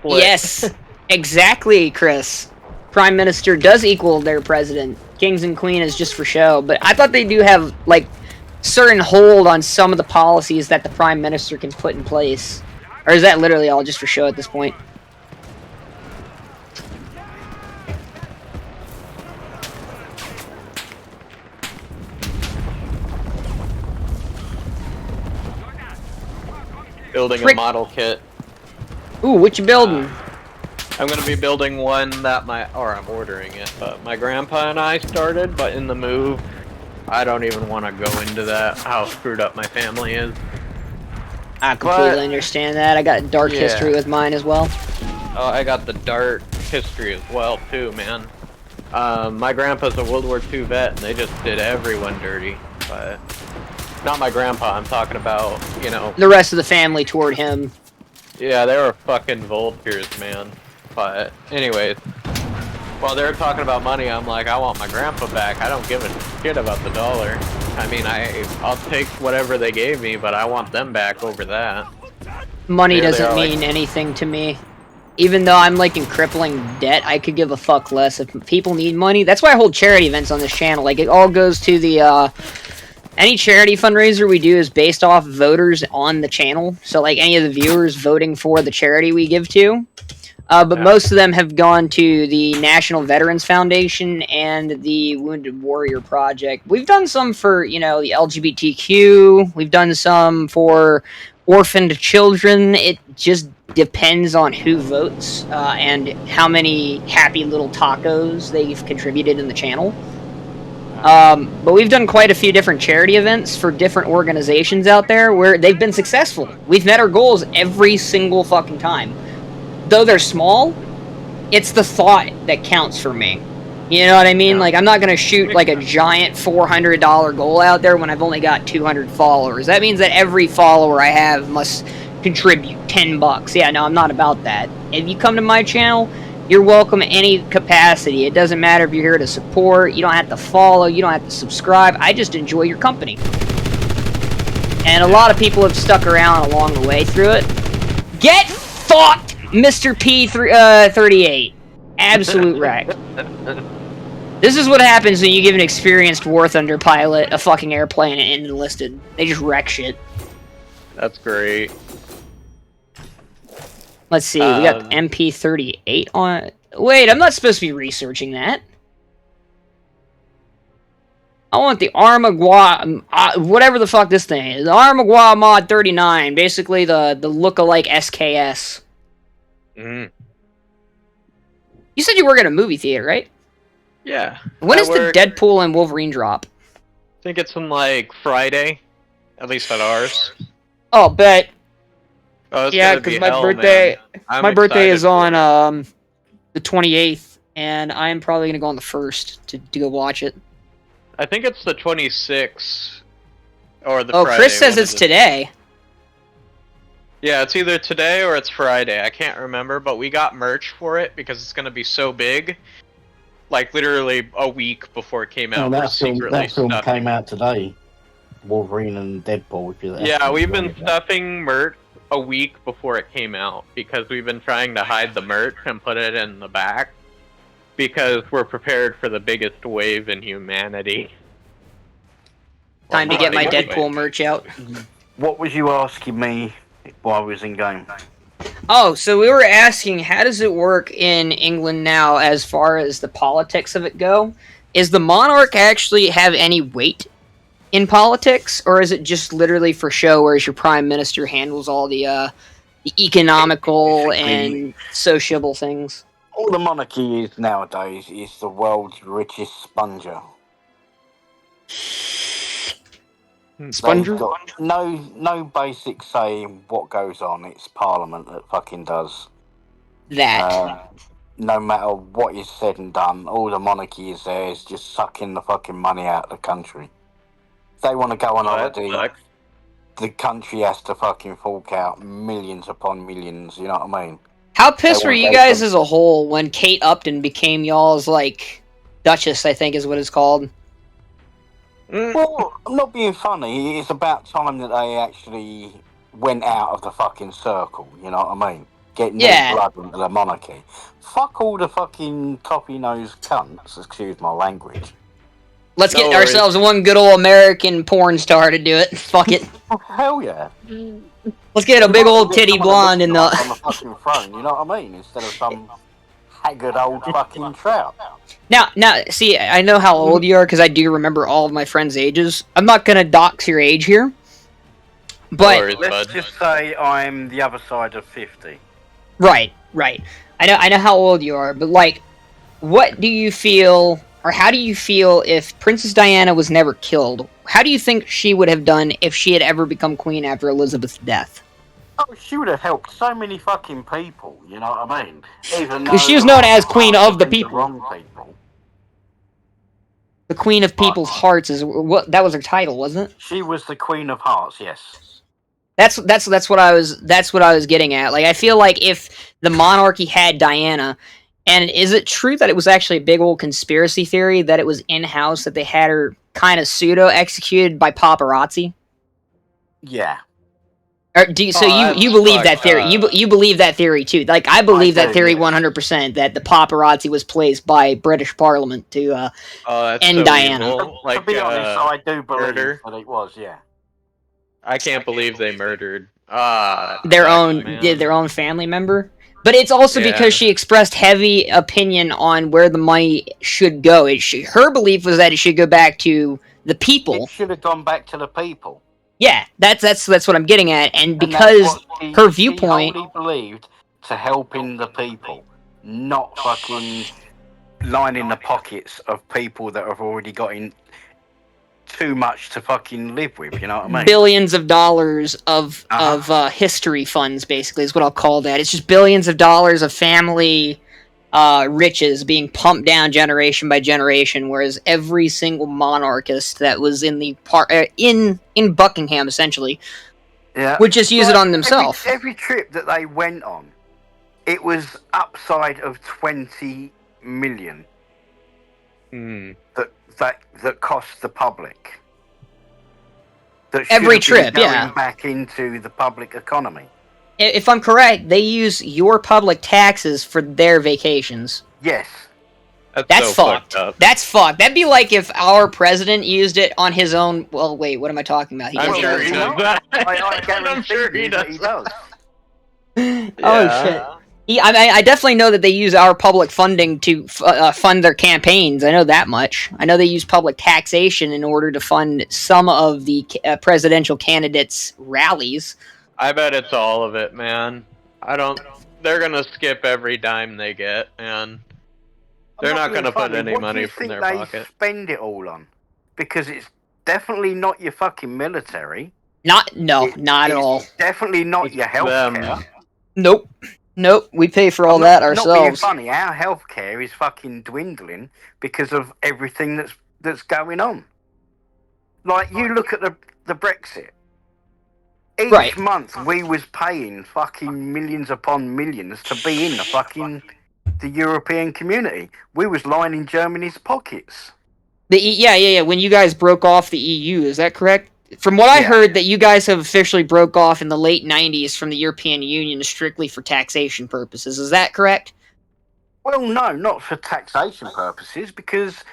split. Yes, exactly, Chris. Prime Minister does equal their president. Kings and Queen is just for show, but I thought they do have, like, certain hold on some of the policies that the Prime Minister can put in place. Or is that literally all just for show at this point? Building a model kit. Ooh, what you building? I'm gonna be building one that I'm ordering it, but my grandpa and I started, but in the move, I don't even want to go into that, how screwed up my family is. I completely understand that. I got dark history with mine as well. Oh, I got the dark history as well, too, man. My grandpa's a World War II vet, and they just did everyone dirty, but... Not my grandpa, I'm talking about, the rest of the family toward him. Yeah, they were fucking vultures, man. But, anyways, while they're talking about money, I'm like, I want my grandpa back. I don't give a shit about the dollar. I mean, I'll take whatever they gave me, but I want them back over that. Money doesn't mean anything to me. Even though I'm, like, in crippling debt, I could give a fuck less. If people need money, that's why I hold charity events on this channel. Like, it all goes to the, any charity fundraiser we do is based off voters on the channel. So, like, any of the viewers voting for the charity we give to. But most of them have gone to the National Veterans Foundation and the Wounded Warrior Project. We've done some for, the LGBTQ. We've done some for orphaned children. It just depends on who votes and how many happy little tacos they've contributed in the channel. But we've done quite a few different charity events for different organizations out there where they've been successful. We've met our goals every single fucking time. Though they're small, it's the thought that counts for me. You know what I mean? Like, I'm not going to shoot, like, a giant $400 goal out there when I've only got 200 followers. That means that every follower I have must contribute $10. Yeah, no, I'm not about that. If you come to my channel, you're welcome in any capacity. It doesn't matter if you're here to support. You don't have to follow. You don't have to subscribe. I just enjoy your company. And a lot of people have stuck around along the way through it. Get fucked! Mr. P38. Absolute wreck. This is what happens when you give an experienced War Thunder pilot a fucking airplane and Enlisted. They just wreck shit. That's great. Let's see, we got MP38 on... Wait, I'm not supposed to be researching that. I want the Armagua, whatever the fuck this thing is. The Armagua Mod 39, basically the look-alike SKS. Mm. You said you work at a movie theater, right? Yeah. When I is the work- Deadpool and Wolverine drop? I think it's on like Friday, at least at ours. Oh, bet. Oh, it's Yeah, gonna because be my hell, birthday, man. I'm my birthday is excited on for it. the 28th, and I'm probably gonna go on the 1st to go watch it. I think it's the 26th or the Oh, Friday. Chris says one of it's the- today. Yeah, it's either today or it's Friday. I can't remember, but we got merch for it because it's gonna be so big. Like literally a week before it came out. Oh, we're that film secretly stuffing. came out today. Wolverine and Deadpool. Which is Yeah, we've been stuffing merch a week before it came out because we've been trying to hide the merch and put it in the back because we're prepared for the biggest wave in humanity. Time to Well, get my anyway. Deadpool merch out. What was you asking me while I was in game? Oh, so we were asking, how does it work in England now as far as the politics of it go? Is the monarch actually have any weight in politics, or is it just literally for show, whereas your prime minister handles all the economical and sociable things? All the monarchy is nowadays is the world's richest sponger. Sponger? They've got no basic say in what goes on. It's Parliament that fucking does. That. No matter what is said and done, all the monarchy is there is just sucking the fucking money out of the country. If they want to go on holiday, the country has to fucking fork out millions upon millions, you know what I mean? How pissed They were want you to guys go as a whole when Kate Upton became y'all's, like, Duchess, I think is what it's called? Well, I'm not being funny, it's about time that they actually went out of the fucking circle, you know what I mean? Get new blood into the monarchy. Fuck all the fucking toppy-nosed cunts, excuse my language. Let's No get worries. ourselves one good old American porn star to do it. Fuck it. Hell yeah. Let's get a big old titty blonde in the... on the fucking throne, you know what I mean? Instead of some haggard old fucking trout. Now, see, I know how old you are because I do remember all of my friends' ages. I'm not gonna dox your age here, but Let's just say I'm the other side of 50. right. I know how old you are, but like, what do you feel, or how do you feel if Princess Diana was never killed? How do you think she would have done if she had ever become queen after Elizabeth's death? Oh, she would have helped so many fucking people, you know what I mean? Even Because though she was known as Queen of the the People. wrong people. The Queen of People's Hearts is what that was her title, wasn't it? She was the Queen of Hearts, yes. That's what I was getting at. Like, I feel like if the monarchy had Diana, and is it true that it was actually a big old conspiracy theory that it was in-house, that they had her kind of pseudo executed by paparazzi? Yeah. Or you believe that theory? You believe that theory too? Like, I believe that theory 100%. That the paparazzi was placed by British Parliament to end so Diana. evil. To be honest, I do believe murder. that it was, yeah. I can't believe they murdered their own family member. But it's also because she expressed heavy opinion on where the money should go. Her belief was that it should go back to the people. It should have gone back to the people. Yeah, that's what I'm getting at, and because her viewpoint, she wholly believed to helping the people, not fucking lining the pockets of people that have already got in too much to fucking live with. You know what I mean? billions of dollars of history funds, basically, is what I'll call that. It's just billions of dollars of family riches being pumped down generation by generation, whereas every single monarchist that was in the in Buckingham, essentially, would just use it on themselves. Every trip that they went on, it was upside of 20 million that cost the public. That Every should have trip, been yeah. going back into the public economy. If I'm correct, they use your public taxes for their vacations. Yes. That's so fucked. up. That's fucked. That'd be like if our president used it on his own. Well, wait, what am I talking about? I'm sure he does that. I I'm sure he does. he does. Oh shit! Yeah, I definitely know that they use our public funding to fund their campaigns. I know that much. I know they use public taxation in order to fund some of the presidential candidates' rallies. I bet it's all of it, man. I don't. They're gonna skip every dime they get, and they're not being gonna put funny. any What do money you from think their they pocket. spend it all on? Because it's definitely not your fucking military. Not at It's all. definitely not It's your them. healthcare. Nope. We pay for all I'm that not being ourselves. funny. Our healthcare is fucking dwindling because of everything that's going on. Like you look at the Brexit. Each Right. month we was paying fucking millions upon millions to be in the European community. We was lining Germany's pockets. Yeah. When you guys broke off the EU, is that correct? From what I Yeah. heard, that you guys have officially broke off in the late '90s from the European Union strictly for taxation purposes. Is that correct? Well, no, not for taxation purposes, because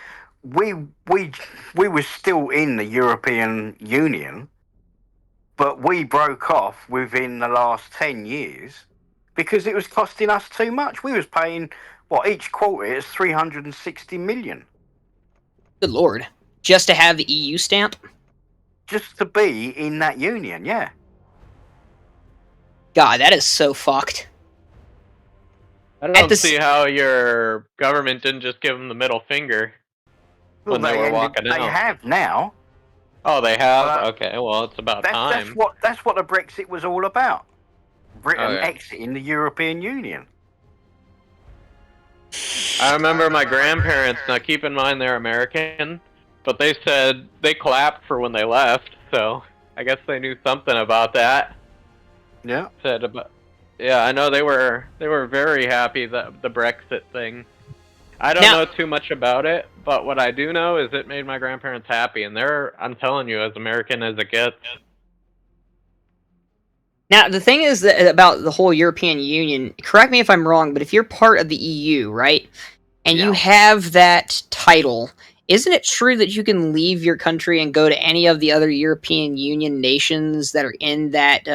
we we we were still in the European Union, but we broke off within the last 10 years because it was costing us too much. We was paying each quarter is 360 million Good lord. Just to have the EU stamp? just to be in that union. Yeah. God, that is so fucked. I At don't the see how your government didn't just give them the middle finger Well, when they were walking they out. have now. Oh, they have. But Okay, well, it's about that's time. that's what the Brexit was all about. Britain Okay. exiting the European Union. I remember my grandparents. Now, keep in mind they're American, but they said they clapped for when they left. So I guess they knew something about that. Yeah. Said about. Yeah, I know they were very happy that the Brexit thing. I don't Now- know too much about it, but what I do know is it made my grandparents happy, and they're, I'm telling you, as American as it gets. Now, the thing is that about the whole European Union, correct me if I'm wrong, but if you're part of the EU, right, and you Yeah. have that title, isn't it true that you can leave your country and go to any of the other European Union nations that are in that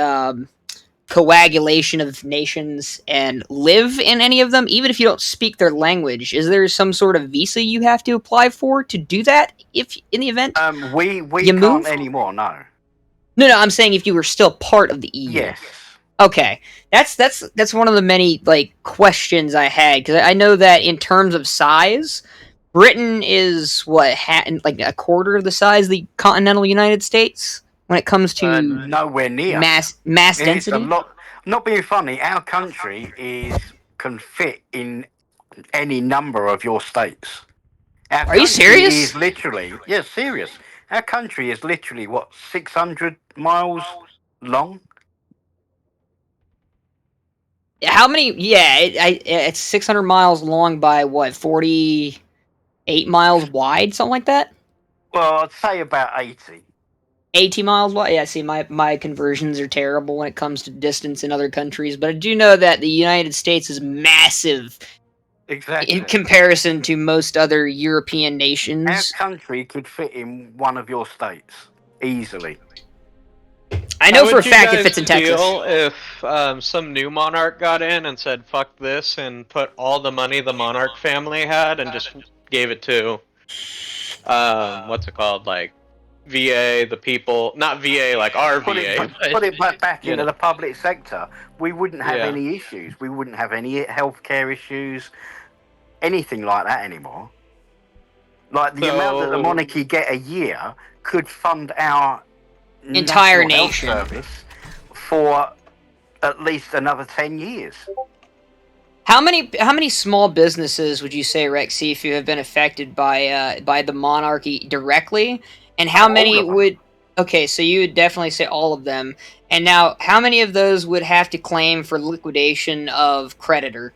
coagulation of nations and live in any of them, even if you don't speak their language? Is there some sort of visa you have to apply for to do that if in the event We you can't move? anymore. No. No, I'm saying if you were still part of the EU. Yes. Okay, that's one of the many like questions I had, because I know that in terms of size, Britain is like a quarter of the size of the continental United States when it comes to Nowhere near. mass It's a density. lot. Not being funny, our country can fit in any number of your states. Our Are you country serious? is literally, serious. Our country is literally 600 miles long. How many? Yeah, it's 600 miles long by what, 48 miles wide, something like that. Well, I'd say about 80. 80 miles wide. Yeah, see, my conversions are terrible when it comes to distance in other countries, but I do know that the United States is massive Exactly. in comparison to most other European Our nations. country could fit in one of your states easily. I know for a fact it fits in Texas. How would you guys feel if some new monarch got in and said "fuck this" and put all the money the monarch family had and just gave it to what's it called, like VA, the people, not VA like our Put VA, it back you into know. the public sector. We wouldn't have Yeah. any issues. We wouldn't have any healthcare issues, anything like that anymore. Like the amount that the So- monarchy get a year could fund our Entire National Health nation. Service for at least another 10 years. How many small businesses would you say, Rexy, who have been affected by the monarchy directly, and how All many of them. would? Okay, so you would definitely say all of them. And now, how many of those would have to claim for liquidation of creditor?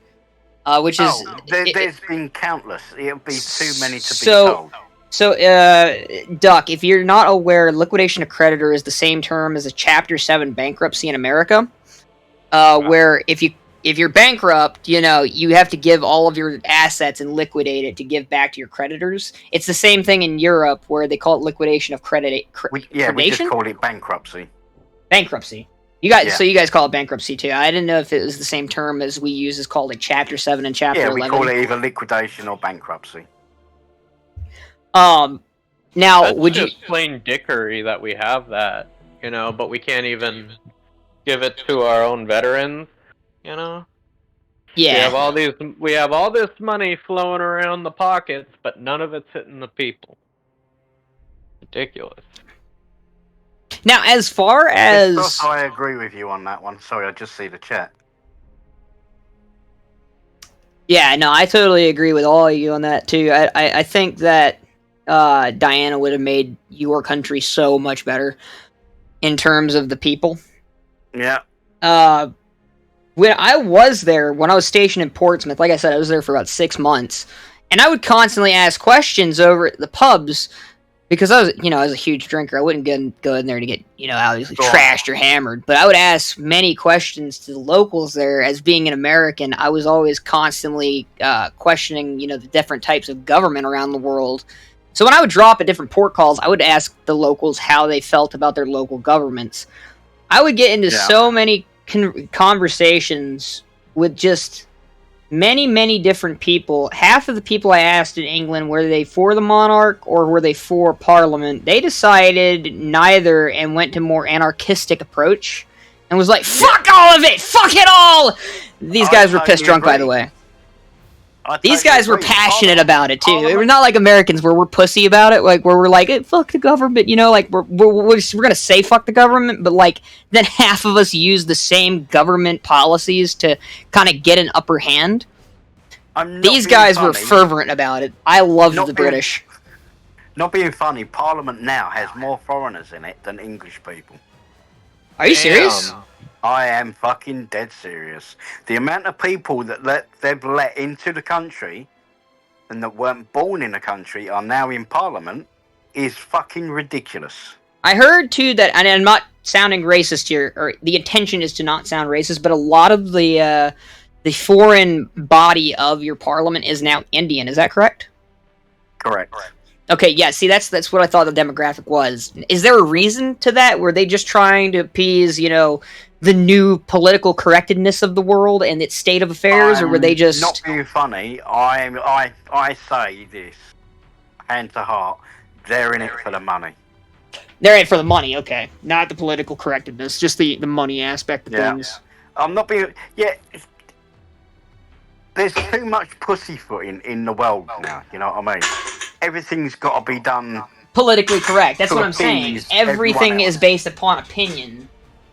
Which is There's been countless. It'll be too many to be So- told. So, Duck, if you're not aware, liquidation of creditor is the same term as a Chapter 7 bankruptcy in America, where if you're bankrupt, you have to give all of your assets and liquidate it to give back to your creditors. It's the same thing in Europe, where they call it liquidation of credit. We just call it bankruptcy. Bankruptcy. So you guys call it bankruptcy too. I didn't know if it was the same term as we use as called like Chapter 7 and Chapter 11. Yeah, we call it either liquidation or bankruptcy. Now, That's would you... just plain dickery that we have that, but we can't even give it to our own veterans, Yeah. We have all this money flowing around the pockets, but none of it's hitting the people. Ridiculous. Now, as far as... I agree with you on that one. Sorry, I just see the chat. Yeah, no, I totally agree with all of you on that, too. I think that Diana would have made your country so much better in terms of the people. Yeah. When I was there, when I was stationed in Portsmouth, like I said, I was there for about 6 months, and I would constantly ask questions over at the pubs, because I was a huge drinker. I wouldn't go in there to get, obviously trashed or hammered, but I would ask many questions to the locals there. As being an American, I was always constantly questioning, the different types of government around the world. So when I would drop at different port calls, I would ask the locals how they felt about their local governments. I would get into so many conversations with just many, many different people. Half of the people I asked in England, were they for the monarch or were they for Parliament? They decided neither and went to more anarchistic approach and was like, fuck all of it! Fuck it all! These guys were pissed drunk, by the way. These guys were passionate about it, too. We're not like Americans where we're pussy about it, like, where we're like, hey, fuck the government, like, we're gonna say fuck the government, but, like, then half of us use the same government policies to kind of get an upper hand. These guys were fervent about it. I loved the British. Not being funny, Parliament now has more foreigners in it than English people. Are you serious? I am fucking dead serious. The amount of people that they've let into the country and that weren't born in the country are now in Parliament is fucking ridiculous. I heard too that, and I'm not sounding racist here, or the intention is to not sound racist, but a lot of the foreign body of your Parliament is now Indian. Is that correct? Correct. Okay, yeah, see, that's what I thought the demographic was. Is there a reason to that? Were they just trying to appease, the new political correctness of the world and its state of affairs, or were they just... Not being funny, I say this, hand to heart, they're in it for the money. They're in it for the money, okay. Not the political correctness, just the money aspect of things. I'm not being... Yeah, there's too much pussyfooting in the world now, you know what I mean? Everything's got to be done... politically correct, that's what I'm saying. Everything is based upon opinion.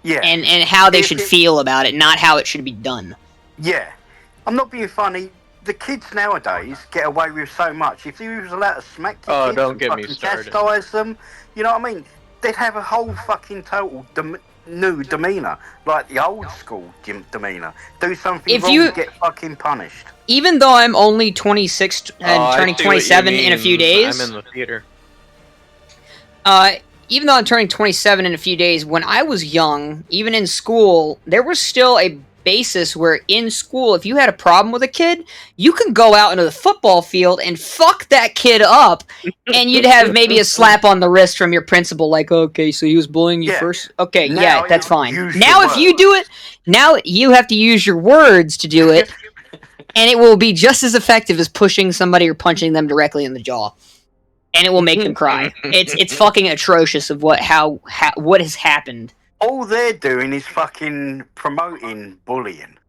Yeah. And how they should feel about it, not how it should be done. Yeah. I'm not being funny. The kids nowadays get away with so much. If you was allowed to smack the kids don't get me started. Chastise them, you know what I mean? They'd have a whole fucking total new demeanour. Like the old school demeanour. Do something wrong, you get fucking punished. Even though I'm only 26 and turning 27 in a few days... I'm in the theater. Even though I'm turning 27 in a few days, when I was young, even in school, there was still a basis where in school, if you had a problem with a kid, you can go out into the football field and fuck that kid up, and you'd have maybe a slap on the wrist from your principal, like, okay, so he was bullying you first? Okay, now that's fine. Now if you do it, now you have to use your words to do it, and it will be just as effective as pushing somebody or punching them directly in the jaw. And it will make them cry. It's fucking atrocious of what has happened. All they're doing is fucking promoting bullying.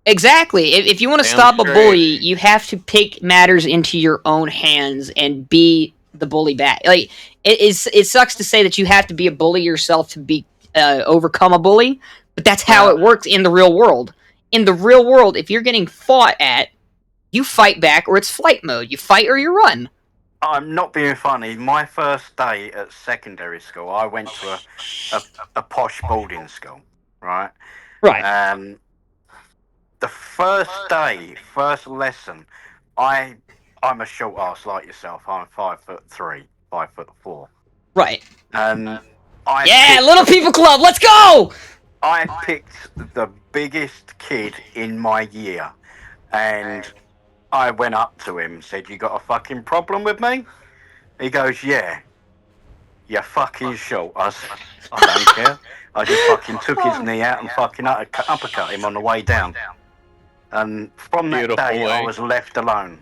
Exactly. If you want to stop a bully, you have to take matters into your own hands and be the bully back. Like it sucks to say that you have to be a bully yourself to be overcome a bully, but that's how it works in the real world. In the real world, if you're getting fought at, you fight back or it's flight mode. You fight or you run. I'm not being funny. My first day at secondary school, I went to a posh boarding school, right? Right. The first day, first lesson, I'm a short ass like yourself. I'm 5'3", 5'4". Right. Little people club. Let's go. I picked the biggest kid in my year, and I went up to him and said, "You got a fucking problem with me?" He goes, "Yeah." "You're fucking short." I don't care. I just fucking took his knee out and fucking uppercut him on the way down. And from that Beautiful day, I way. was left alone.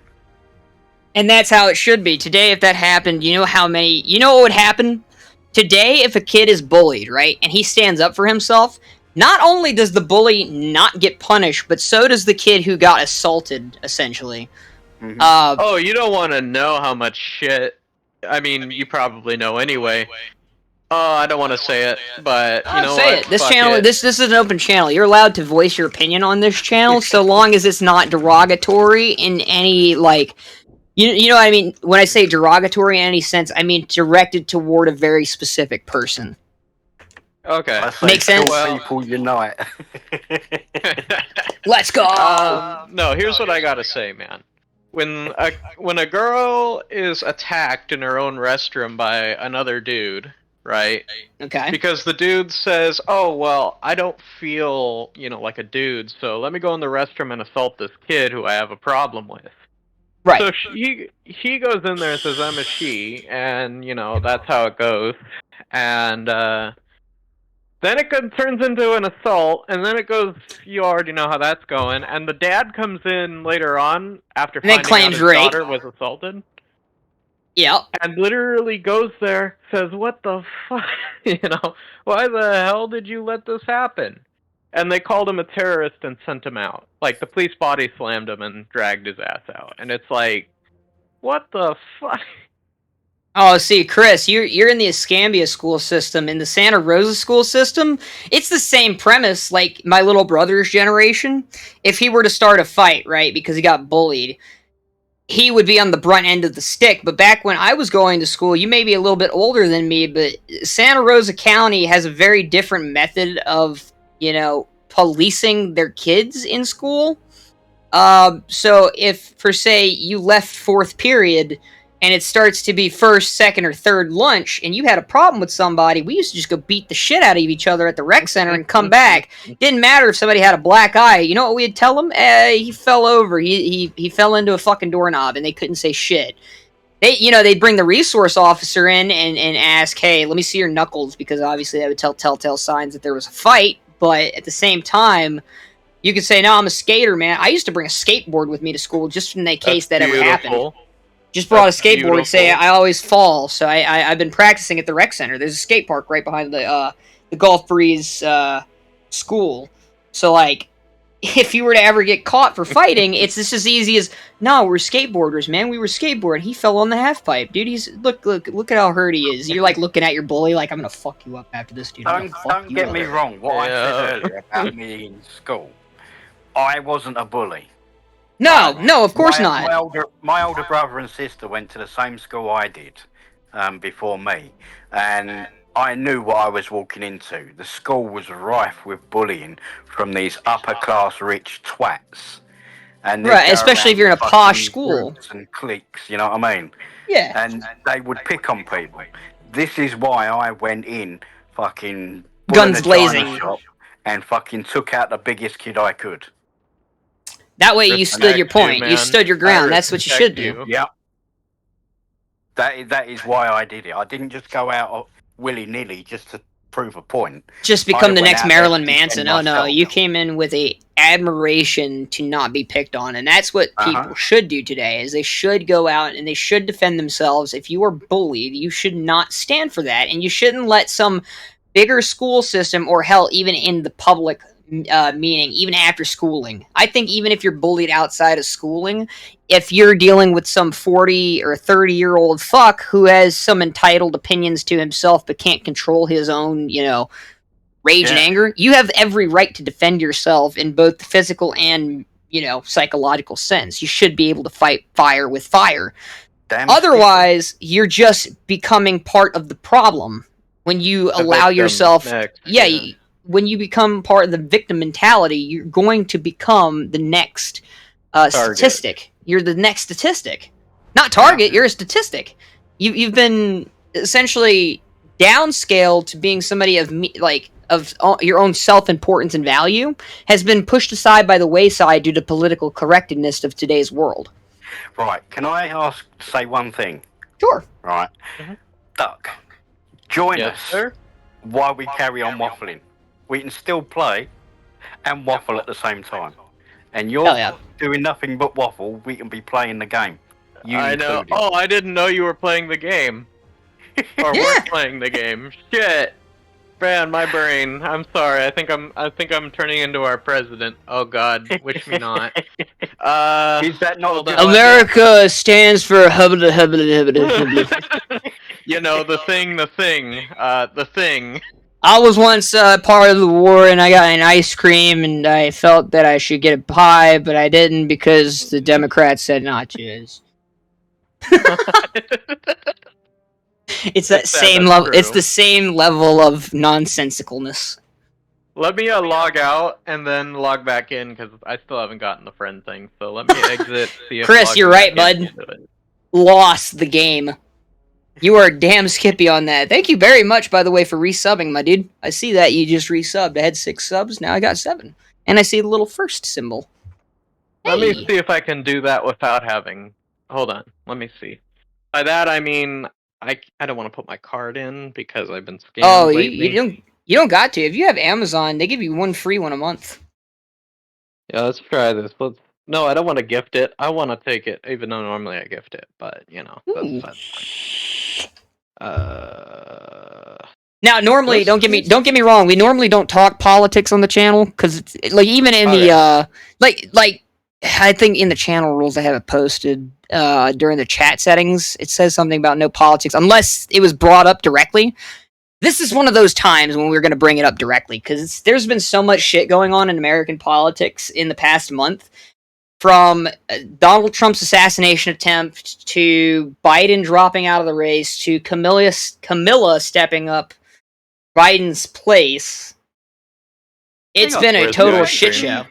And that's how it should be. Today, if that happened, you know what would happen? Today, if a kid is bullied, right, and he stands up for himself, not only does the bully not get punished, but so does the kid who got assaulted, essentially. Mhm. Oh, you don't want to know how much shit. I mean, you probably know anyway. Oh, I don't want to say it, but you know say what? it. This Fuck channel, it. this is an open channel. You're allowed to voice your opinion on this channel, so long as it's not derogatory in any like. You know what I mean? When I say derogatory in any sense, I mean directed toward a very specific person. Okay. I say Makes sense? short Well- people unite. Let's go! No, here's what I gotta say, man. When a girl is attacked in her own restroom by another dude, right? Okay. Because the dude says, "Oh well, I don't feel, like a dude, so let me go in the restroom and assault this kid who I have a problem with." Right. So he goes in there and says, "I'm a she," and that's how it goes. And then it turns into an assault, and then it goes. You already know how that's going. And the dad comes in later on after And then finding out claims his rape. daughter was assaulted, Yep. and literally goes there, says, "What the fuck? Why the hell did you let this happen?" And they called him a terrorist and sent him out. Like, the police body slammed him and dragged his ass out. And it's like, what the fuck? Oh, see, Chris, you're in the Escambia school system. In the Santa Rosa school system, it's the same premise like my little brother's generation. If he were to start a fight, right, because he got bullied, he would be on the brunt end of the stick. But back when I was going to school, you may be a little bit older than me, but Santa Rosa County has a very different method of, policing their kids in school. So if, per se, you left fourth period and it starts to be first, second, or third lunch, and you had a problem with somebody, we used to just go beat the shit out of each other at the rec center and come back. Didn't matter if somebody had a black eye. You know what we'd tell them? He fell over. He fell into a fucking doorknob, and they couldn't say shit. They'd bring the resource officer in and ask, hey, let me see your knuckles, because obviously that would tell telltale signs that there was a fight. But at the same time, you could say, no, I'm a skater, man. I used to bring a skateboard with me to school just in the case that ever happened. Just brought a skateboard and say, I always fall, so I've been practicing at the rec center. There's a skate park right behind the Golf Breeze school. So, like, if you were to ever get caught for fighting, it's just as easy as, no, we're skateboarders, man. We were skateboarding. He fell on the half pipe. Dude, look at how hurt he is. You're, like, looking at your bully like, I'm gonna fuck you up after this, dude. Don't get me wrong. What I said earlier about me in school, I wasn't a bully. No, of course not. My older brother and sister went to the same school I did before me, and I knew what I was walking into. The school was rife with bullying from these upper-class rich twats. And right, especially if you're in a posh school. And cliques, you know what I mean? Yeah. And they would pick on people. This is why I went in fucking guns blazing shop and fucking took out the biggest kid I could. That way you stood your point. You stood your ground. That's what you should do. Yeah. That is why I did it. I didn't just go out willy-nilly just to prove a point. Just become the next Marilyn Manson. Oh no, you came in with a admiration to not be picked on, and that's what people should do today. Is they should go out and they should defend themselves. If you are bullied, you should not stand for that, and you shouldn't let some bigger school system, or hell, even in the public meaning, even after schooling. I think even if you're bullied outside of schooling, if you're dealing with some 40 or 30-year-old fuck who has some entitled opinions to himself but can't control his own, rage and anger, you have every right to defend yourself in both the physical and, psychological sense. You should be able to fight fire with fire. Otherwise, you're just becoming part of the problem when you allow yourself... when you become part of the victim mentality, you're going to become the next statistic. You're the next statistic. Not target, you're a statistic. You've been essentially downscaled to being somebody of your own self-importance and value, has been pushed aside by the wayside due to political correctness of today's world. Right, can I say one thing? Sure. Right. Duck, join us. Sir? while we carry on waffling. We can still play and waffle at the same time. And you're Hell yeah. doing nothing but waffle. We can be playing the game. You I know. included. Oh, I didn't know you were playing the game. Or Yeah. weren't playing the game. Shit. Man, my brain. I'm sorry. I think I'm turning into our president. Oh God, wish me not. Is that not hold a on. good America stands for hubbly hubbly hubbly hubbly. You know the thing. The thing. I was once part of the war, and I got an ice cream, and I felt that I should get a pie, but I didn't because the Democrats said not to. It's that It's sad, same that's level. true. It's the same level of nonsensicalness. Let me log out and then log back in because I still haven't gotten the friend thing. So let me exit. See if Chris, logging you're right, back in bud. will do it. Lost the game. You are damn skippy on that. Thank you very much, by the way, for resubbing, my dude. I see that you just resubbed. I had 6 subs, now I got 7. And I see the little first symbol. Let me Hey. see if I can do that without having. Hold on. Let me see. By that I mean I don't want to put my card in because I've been scammed Oh, lately. you don't got to. If you have Amazon, they give you 1 free one a month. Yeah, let's try this. No, I don't want to gift it. I want to take it, even though normally I gift it. But you know, Ooh. that's fine. Now, normally, This- don't get me wrong. We normally don't talk politics on the channel because, like, even in Okay. the like, I think in the channel rules I have it posted during the chat settings. It says something about no politics unless it was brought up directly. This is one of those times when we're going to bring it up directly because there's been so much shit going on in American politics in the past month. From Donald Trump's assassination attempt to Biden dropping out of the race to Camilla stepping up Biden's place. It's Hang on, been a where's total the shit ice cream? show.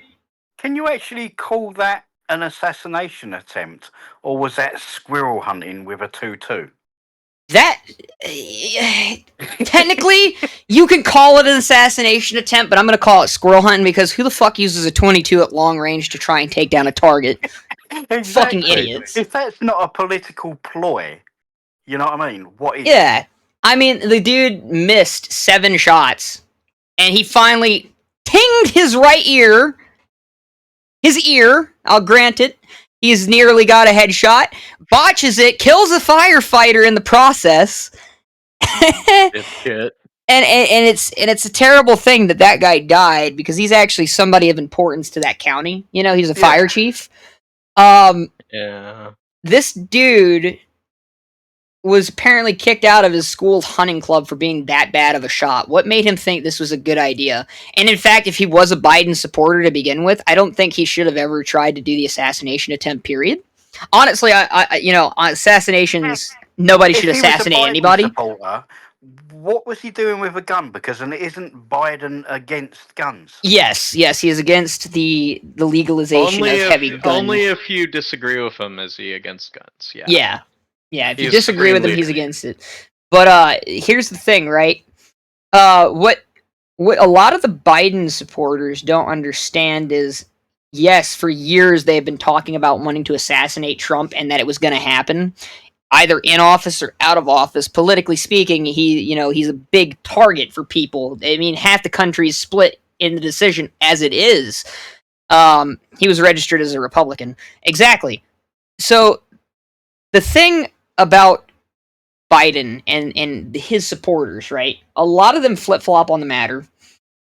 Can you actually call that an assassination attempt, or was that squirrel hunting with a 2-2? That technically you can call it an assassination attempt, but I'm going to call it squirrel hunting because who the fuck uses a 22 at long range to try and take down a target? Fucking idiots. If that's not a political ploy, you know what I mean? What is? Yeah. I mean, the dude missed 7 shots, and he finally tinged his right ear. His ear, I'll grant it. He's nearly got a headshot, botches it, kills a firefighter in the process. It's shit. And it's a terrible thing that guy died because he's actually somebody of importance to that county. You know, he's a fire chief. Yeah. This dude was apparently kicked out of his school's hunting club for being that bad of a shot. What made him think this was a good idea? And in fact, if he was a Biden supporter to begin with, I don't think he should have ever tried to do the assassination attempt, period. Honestly, I you know, on assassinations, nobody should If he was a assassinate Biden anybody. supporter, what was he doing with a gun? Because isn't Biden against guns? Yes, he is against the legalization of heavy guns. Only if you disagree with him is he against guns. Yeah. Yeah. If you He's disagree with him, supreme he's leader. against it. But here's the thing, right? What a lot of the Biden supporters don't understand is, yes, for years they've been talking about wanting to assassinate Trump and that it was going to happen, either in office or out of office. Politically speaking, he's a big target for people. I mean, half the country is split in the decision as it is. He was registered as a Republican. Exactly. So the thing about Biden and his supporters, right? A lot of them flip-flop on the matter.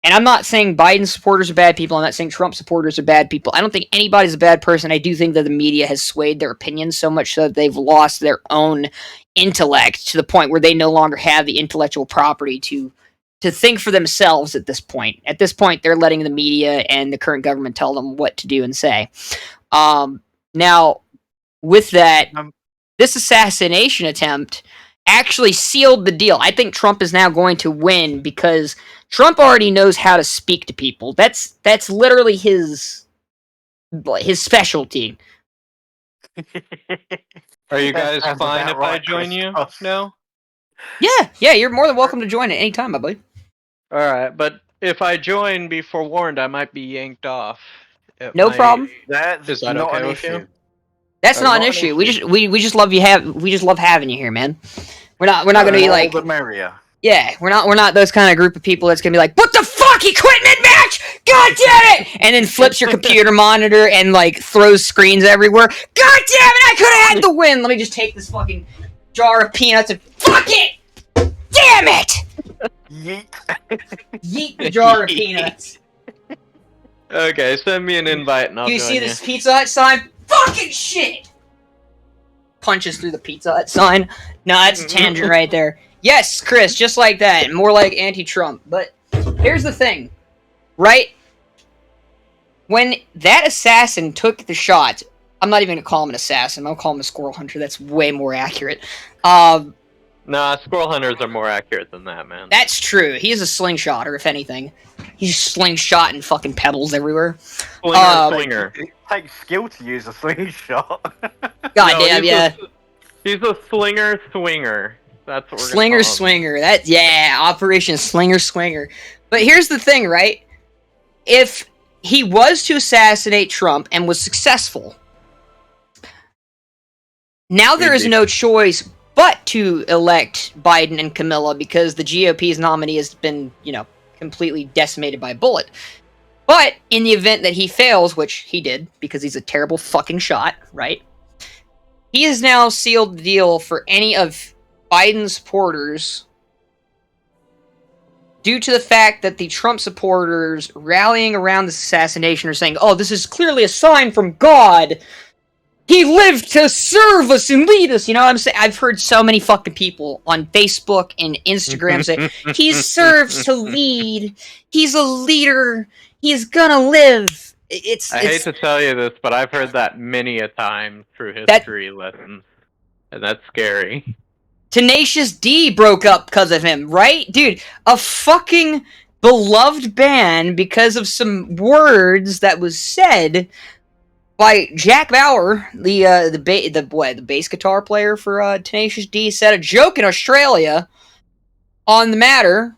And I'm not saying Biden supporters are bad people. I'm not saying Trump supporters are bad people. I don't think anybody's a bad person. I do think that the media has swayed their opinions so much so that they've lost their own intellect to the point where they no longer have the intellectual property to think for themselves at this point. At this point, they're letting the media and the current government tell them what to do and say. Now, with that, this assassination attempt actually sealed the deal. I think Trump is now going to win because Trump already knows how to speak to people. That's literally his specialty. Are you That guys sounds fine about if I right, join you Chris. now? Yeah, you're more than welcome to join at any time, my boy. Alright, but if I join, be forewarned, I might be yanked off. No problem. That's Is that not okay an with you? issue. That's not an not an issue. We issue. just love having you here, man. We're not gonna be The like more the merrier. Yeah, we're not those kind of group of people that's gonna be like, what the fuck, he quit mid-match! God damn it! And then flips your computer monitor and, like, throws screens everywhere. God damn it, I could've had the win! Let me just take this fucking jar of peanuts and fuck it! Damn it! Yeet. Yeet the jar of peanuts. Okay, send me an invite and I'll Do you join see you. this Pizza Hut sign? Fucking shit! Punches through the Pizza Hut sign. No, that's a tangent right there. Yes, Chris, just like that. More like anti-Trump. But here's the thing, right? When that assassin took the shot, I'm not even going to call him an assassin. I'll call him a squirrel hunter. That's way more accurate. Nah, squirrel hunters are more accurate than that, man. That's true. He is a slingshotter, if anything. He's slingshotting fucking pebbles everywhere. Slinger. It takes skill to use a slingshot. Goddamn, yeah. He's a slinger swinger. That's what we're Slinger gonna call him. Swinger. That, yeah, Operation Slinger Swinger. But here's the thing, right? If he was to assassinate Trump and was successful, now there is no choice but to elect Biden and Camilla because the GOP's nominee has been, completely decimated by a bullet. But in the event that he fails, which he did because he's a terrible fucking shot, right? He has now sealed the deal for any of Biden's supporters due to the fact that the Trump supporters rallying around this assassination are saying, oh, this is clearly a sign from God. He lived to serve us and lead us. You know what I'm saying? I've heard so many fucking people on Facebook and Instagram say, he serves to lead. He's a leader. He's gonna live. I hate to tell you this, but I've heard that many a time through history lessons. And that's scary. Tenacious D broke up because of him, right? Dude, a fucking beloved band because of some words that was said by Jack Bauer, the bass guitar player for Tenacious D, said a joke in Australia on the matter.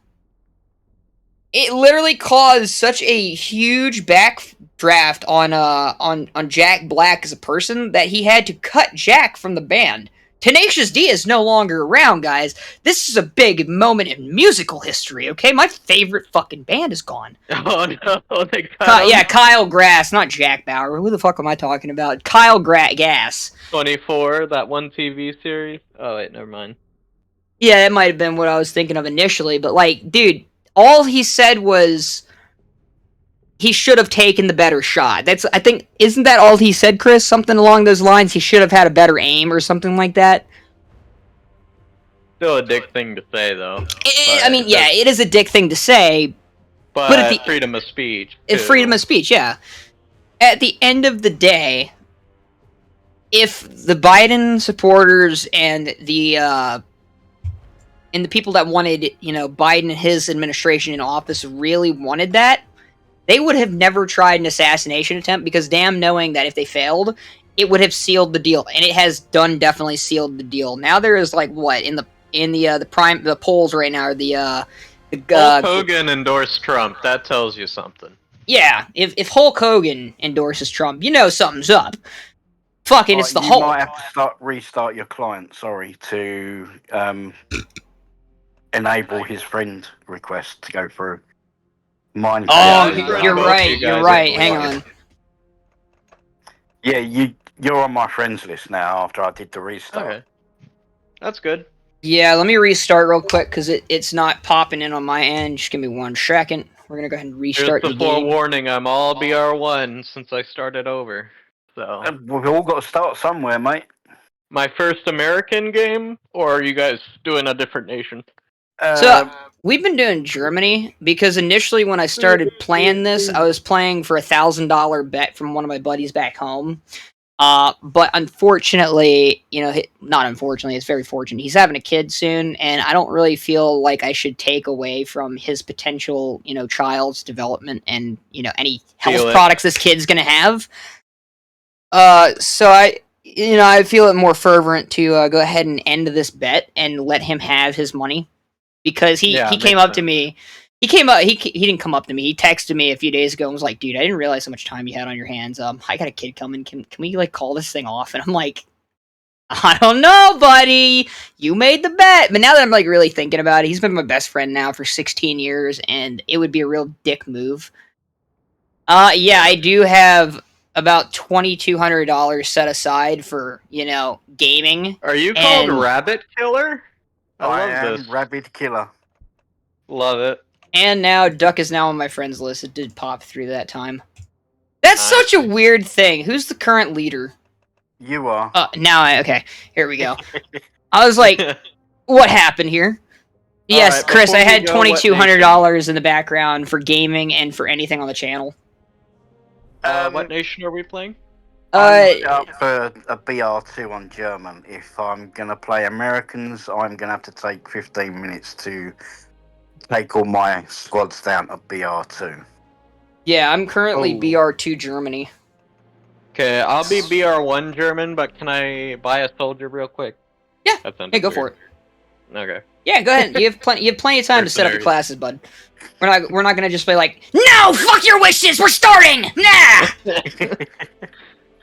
It literally caused such a huge backdraft on Jack Black as a person that he had to cut Jack from the band. Tenacious D is no longer around, guys. This is a big moment in musical history, okay? My favorite fucking band is gone. Oh no, they cut him. Yeah, Kyle Grass, not Jack Bauer. Who the fuck am I talking about? Kyle Gass. 24, that one TV series. Oh wait, never mind. Yeah, that might have been what I was thinking of initially, but like, dude, all he said was he should have taken the better shot. I think, isn't that all he said, Chris? Something along those lines? He should have had a better aim or something like that? Still a dick thing to say, though. It is a dick thing to say. But at the freedom of speech. Freedom of speech, yeah. At the end of the day, if the Biden supporters and the people that wanted, Biden and his administration in office really wanted that, they would have never tried an assassination attempt because damn knowing that if they failed, it would have sealed the deal, and it has definitely sealed the deal. Now there is like what in the polls right now are Hulk Hogan endorsed Trump. That tells you something. Yeah, if Hulk Hogan endorses Trump, something's up. Fucking, it's the Hulk. You might have to restart your client. Sorry, to enable his friend request to go through. Mine. Oh, you're right. Hang on. Yeah, you're on my friends list now after I did the restart. Okay. That's good. Yeah, let me restart real quick because it's not popping in on my end. Just give me 1 second. We're gonna go ahead and restart the game. Forewarning, I'm all BR1 since I started over. So we've all got to start somewhere, mate. My first American game, or are you guys doing a different nation? So we've been doing Germany because initially when I started playing this, I was playing for $1,000 bet from one of my buddies back home. But unfortunately, not unfortunately, it's very fortunate. He's having a kid soon, and I don't really feel like I should take away from his potential, child's development and, any health products this kid's gonna have. So I feel it more fervent to go ahead and end this bet and let him have his money. Because he came up to me. He didn't come up to me. He texted me a few days ago and was like, dude, I didn't realize how much time you had on your hands. I got a kid coming. Can we call this thing off? And I'm like, I don't know, buddy. You made the bet. But now that I'm like really thinking about it, he's been my best friend now for 16 years, and it would be a real dick move. Yeah, I do have about $2,200 set aside for gaming. Are you And called Rabbit Killer? I love am this. Rabid Killer. Love it. and now Duck is now on my friends list. It did pop through that time. That's such a Nice. weird thing. Who's the current leader? You are. Okay, here we go. I was like, what happened here? Yes, Alright, Chris, I before we had go, what $2,200 in the background for gaming and for anything on the channel. What nation are we playing? I'm up for a BR2 on German. If I'm gonna play Americans, I'm gonna have to take 15 minutes to take all my squads down to BR2. Yeah, I'm currently Oh. BR2 Germany. Okay, I'll be BR1 German, but can I buy a soldier real quick? Yeah, That sounded hey, go weird. for it. Okay. Yeah, go ahead. You have plenty of time to set up your Mercenaries. classes, bud. We're not gonna just be like, no, fuck your wishes, we're starting! Nah!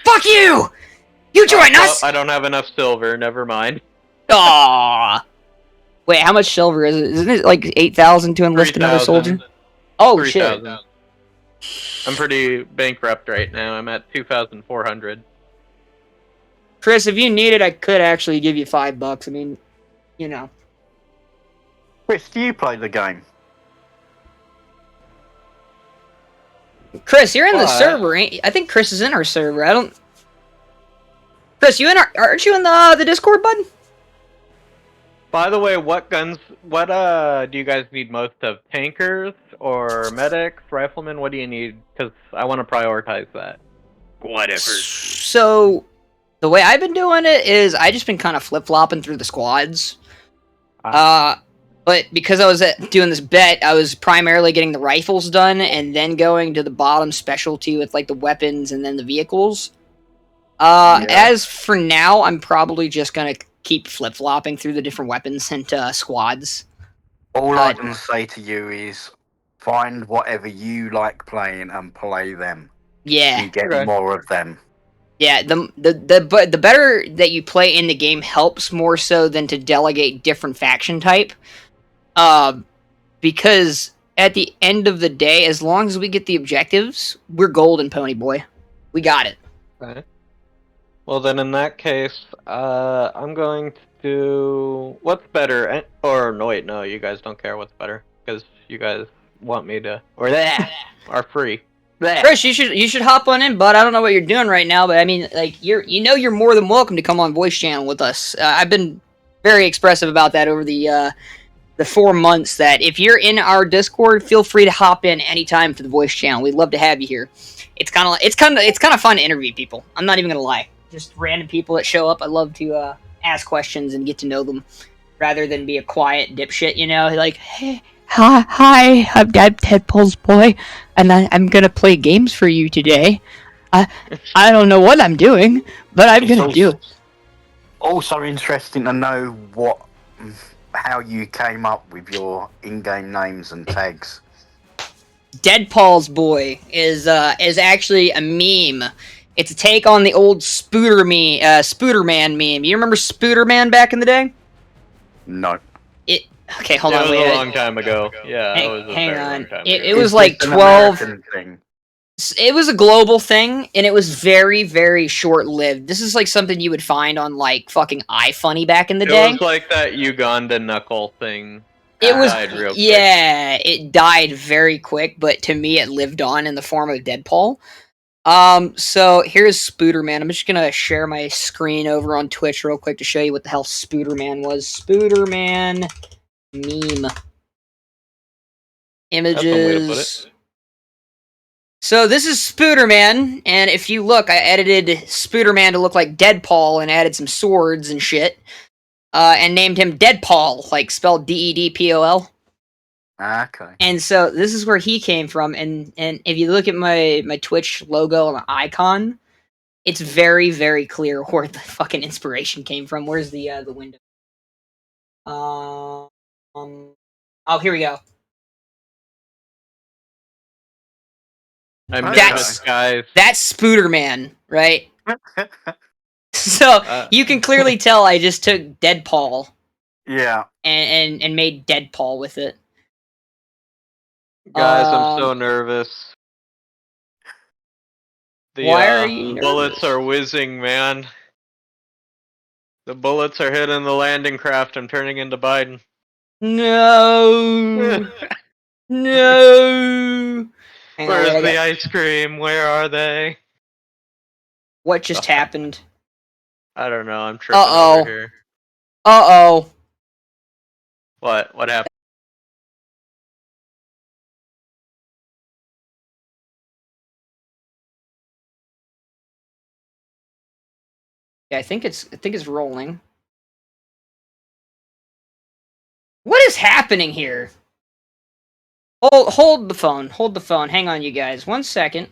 Fuck you! You join us! I don't have enough silver, never mind. Aww. Wait, how much silver is it? Isn't it like 8,000 to enlist another 3,000. soldier? Oh, shit. 3,000. I'm pretty bankrupt right now. I'm at 2,400. Chris, if you need it, I could actually give you $5. I mean, you know. Chris, do you play the game? Chris, you're in the What? server, ain't I think Chris is in our server. I don't... Chris, aren't you in the Discord, bud? By the way, what guns, do you guys need most of? Tankers or medics, riflemen? What do you need? Because I want to prioritize that. Whatever. So, the way I've been doing it is I just been kind of flip-flopping through the squads. But because I was doing this bet, I was primarily getting the rifles done and then going to the bottom specialty with like the weapons and then the vehicles. As for now, I'm probably just gonna keep flip-flopping through the different weapons into squads. All I can say to you is find whatever you like playing and play them. Yeah. You get Okay. more of them. Yeah, the better that you play in the game helps more so than to delegate different faction type. Because at the end of the day, as long as we get the objectives, we're golden, Pony Boy. We got it. Okay. Well, then in that case, I'm going to do what's better. Or no, wait, no, you guys don't care what's better because you guys want me to, or that are free. Chris, you should hop on in, bud. I don't know what you're doing right now, but I mean, like you're more than welcome to come on voice channel with us. I've been very expressive about that over the 4 months. That if you're in our Discord, feel free to hop in anytime for the voice channel. We'd love to have you here. It's kind of fun to interview people. I'm not even gonna lie. Just random people that show up. I love to ask questions and get to know them, rather than be a quiet dipshit. Like, hey. Hi, I'm Tedpole's boy, and I'm gonna play games for you today. I don't know what I'm doing, but I'm gonna do it. Also interesting to know how you came up with your in-game names and tags. Deadpool's boy is actually a meme. It's a take on the old Spooderman meme. You remember Spooderman back in the day? No. Okay, hold It on, was wait. a long time ago. Yeah, it was a Hang very on. long time It ago. was like It's an 12. American thing. It was a global thing, and it was very, very short-lived. This is like something you would find on like fucking iFunny back in the day. It was like that Uganda knuckle thing. It was, died real quick. yeah, it died very quick, but to me, it lived on in the form of Deadpool. So here's Spooderman. I'm just gonna share my screen over on Twitch real quick to show you what the hell Spooderman was. Spooderman meme images. That's one way to put it. So this is Spooderman, and if you look, I edited Spooderman to look like Deadpool and added some swords and shit. And named him Deadpool, like spelled Deadpol. Okay. And so this is where he came from, and if you look at my Twitch logo and icon, it's very, very clear where the fucking inspiration came from. Where's the window? Oh, here we go. I That's- miss this, guys. That's Spooderman, right? So you can clearly tell I just took Deadpaul Yeah. and made Deadpaul with it. Guys, I'm so nervous. The Why are you bullets nervous? are whizzing, man. The bullets are hitting the landing craft. I'm turning into Biden. No. No. Hang on, wait, Where's the ice cream? Where are they? what just happened? I don't know. I'm tripping over here. Uh-oh. What? What happened? Yeah, I think it's rolling. What is happening here? Hold the phone. Hold the phone. Hang on, you guys. 1 second.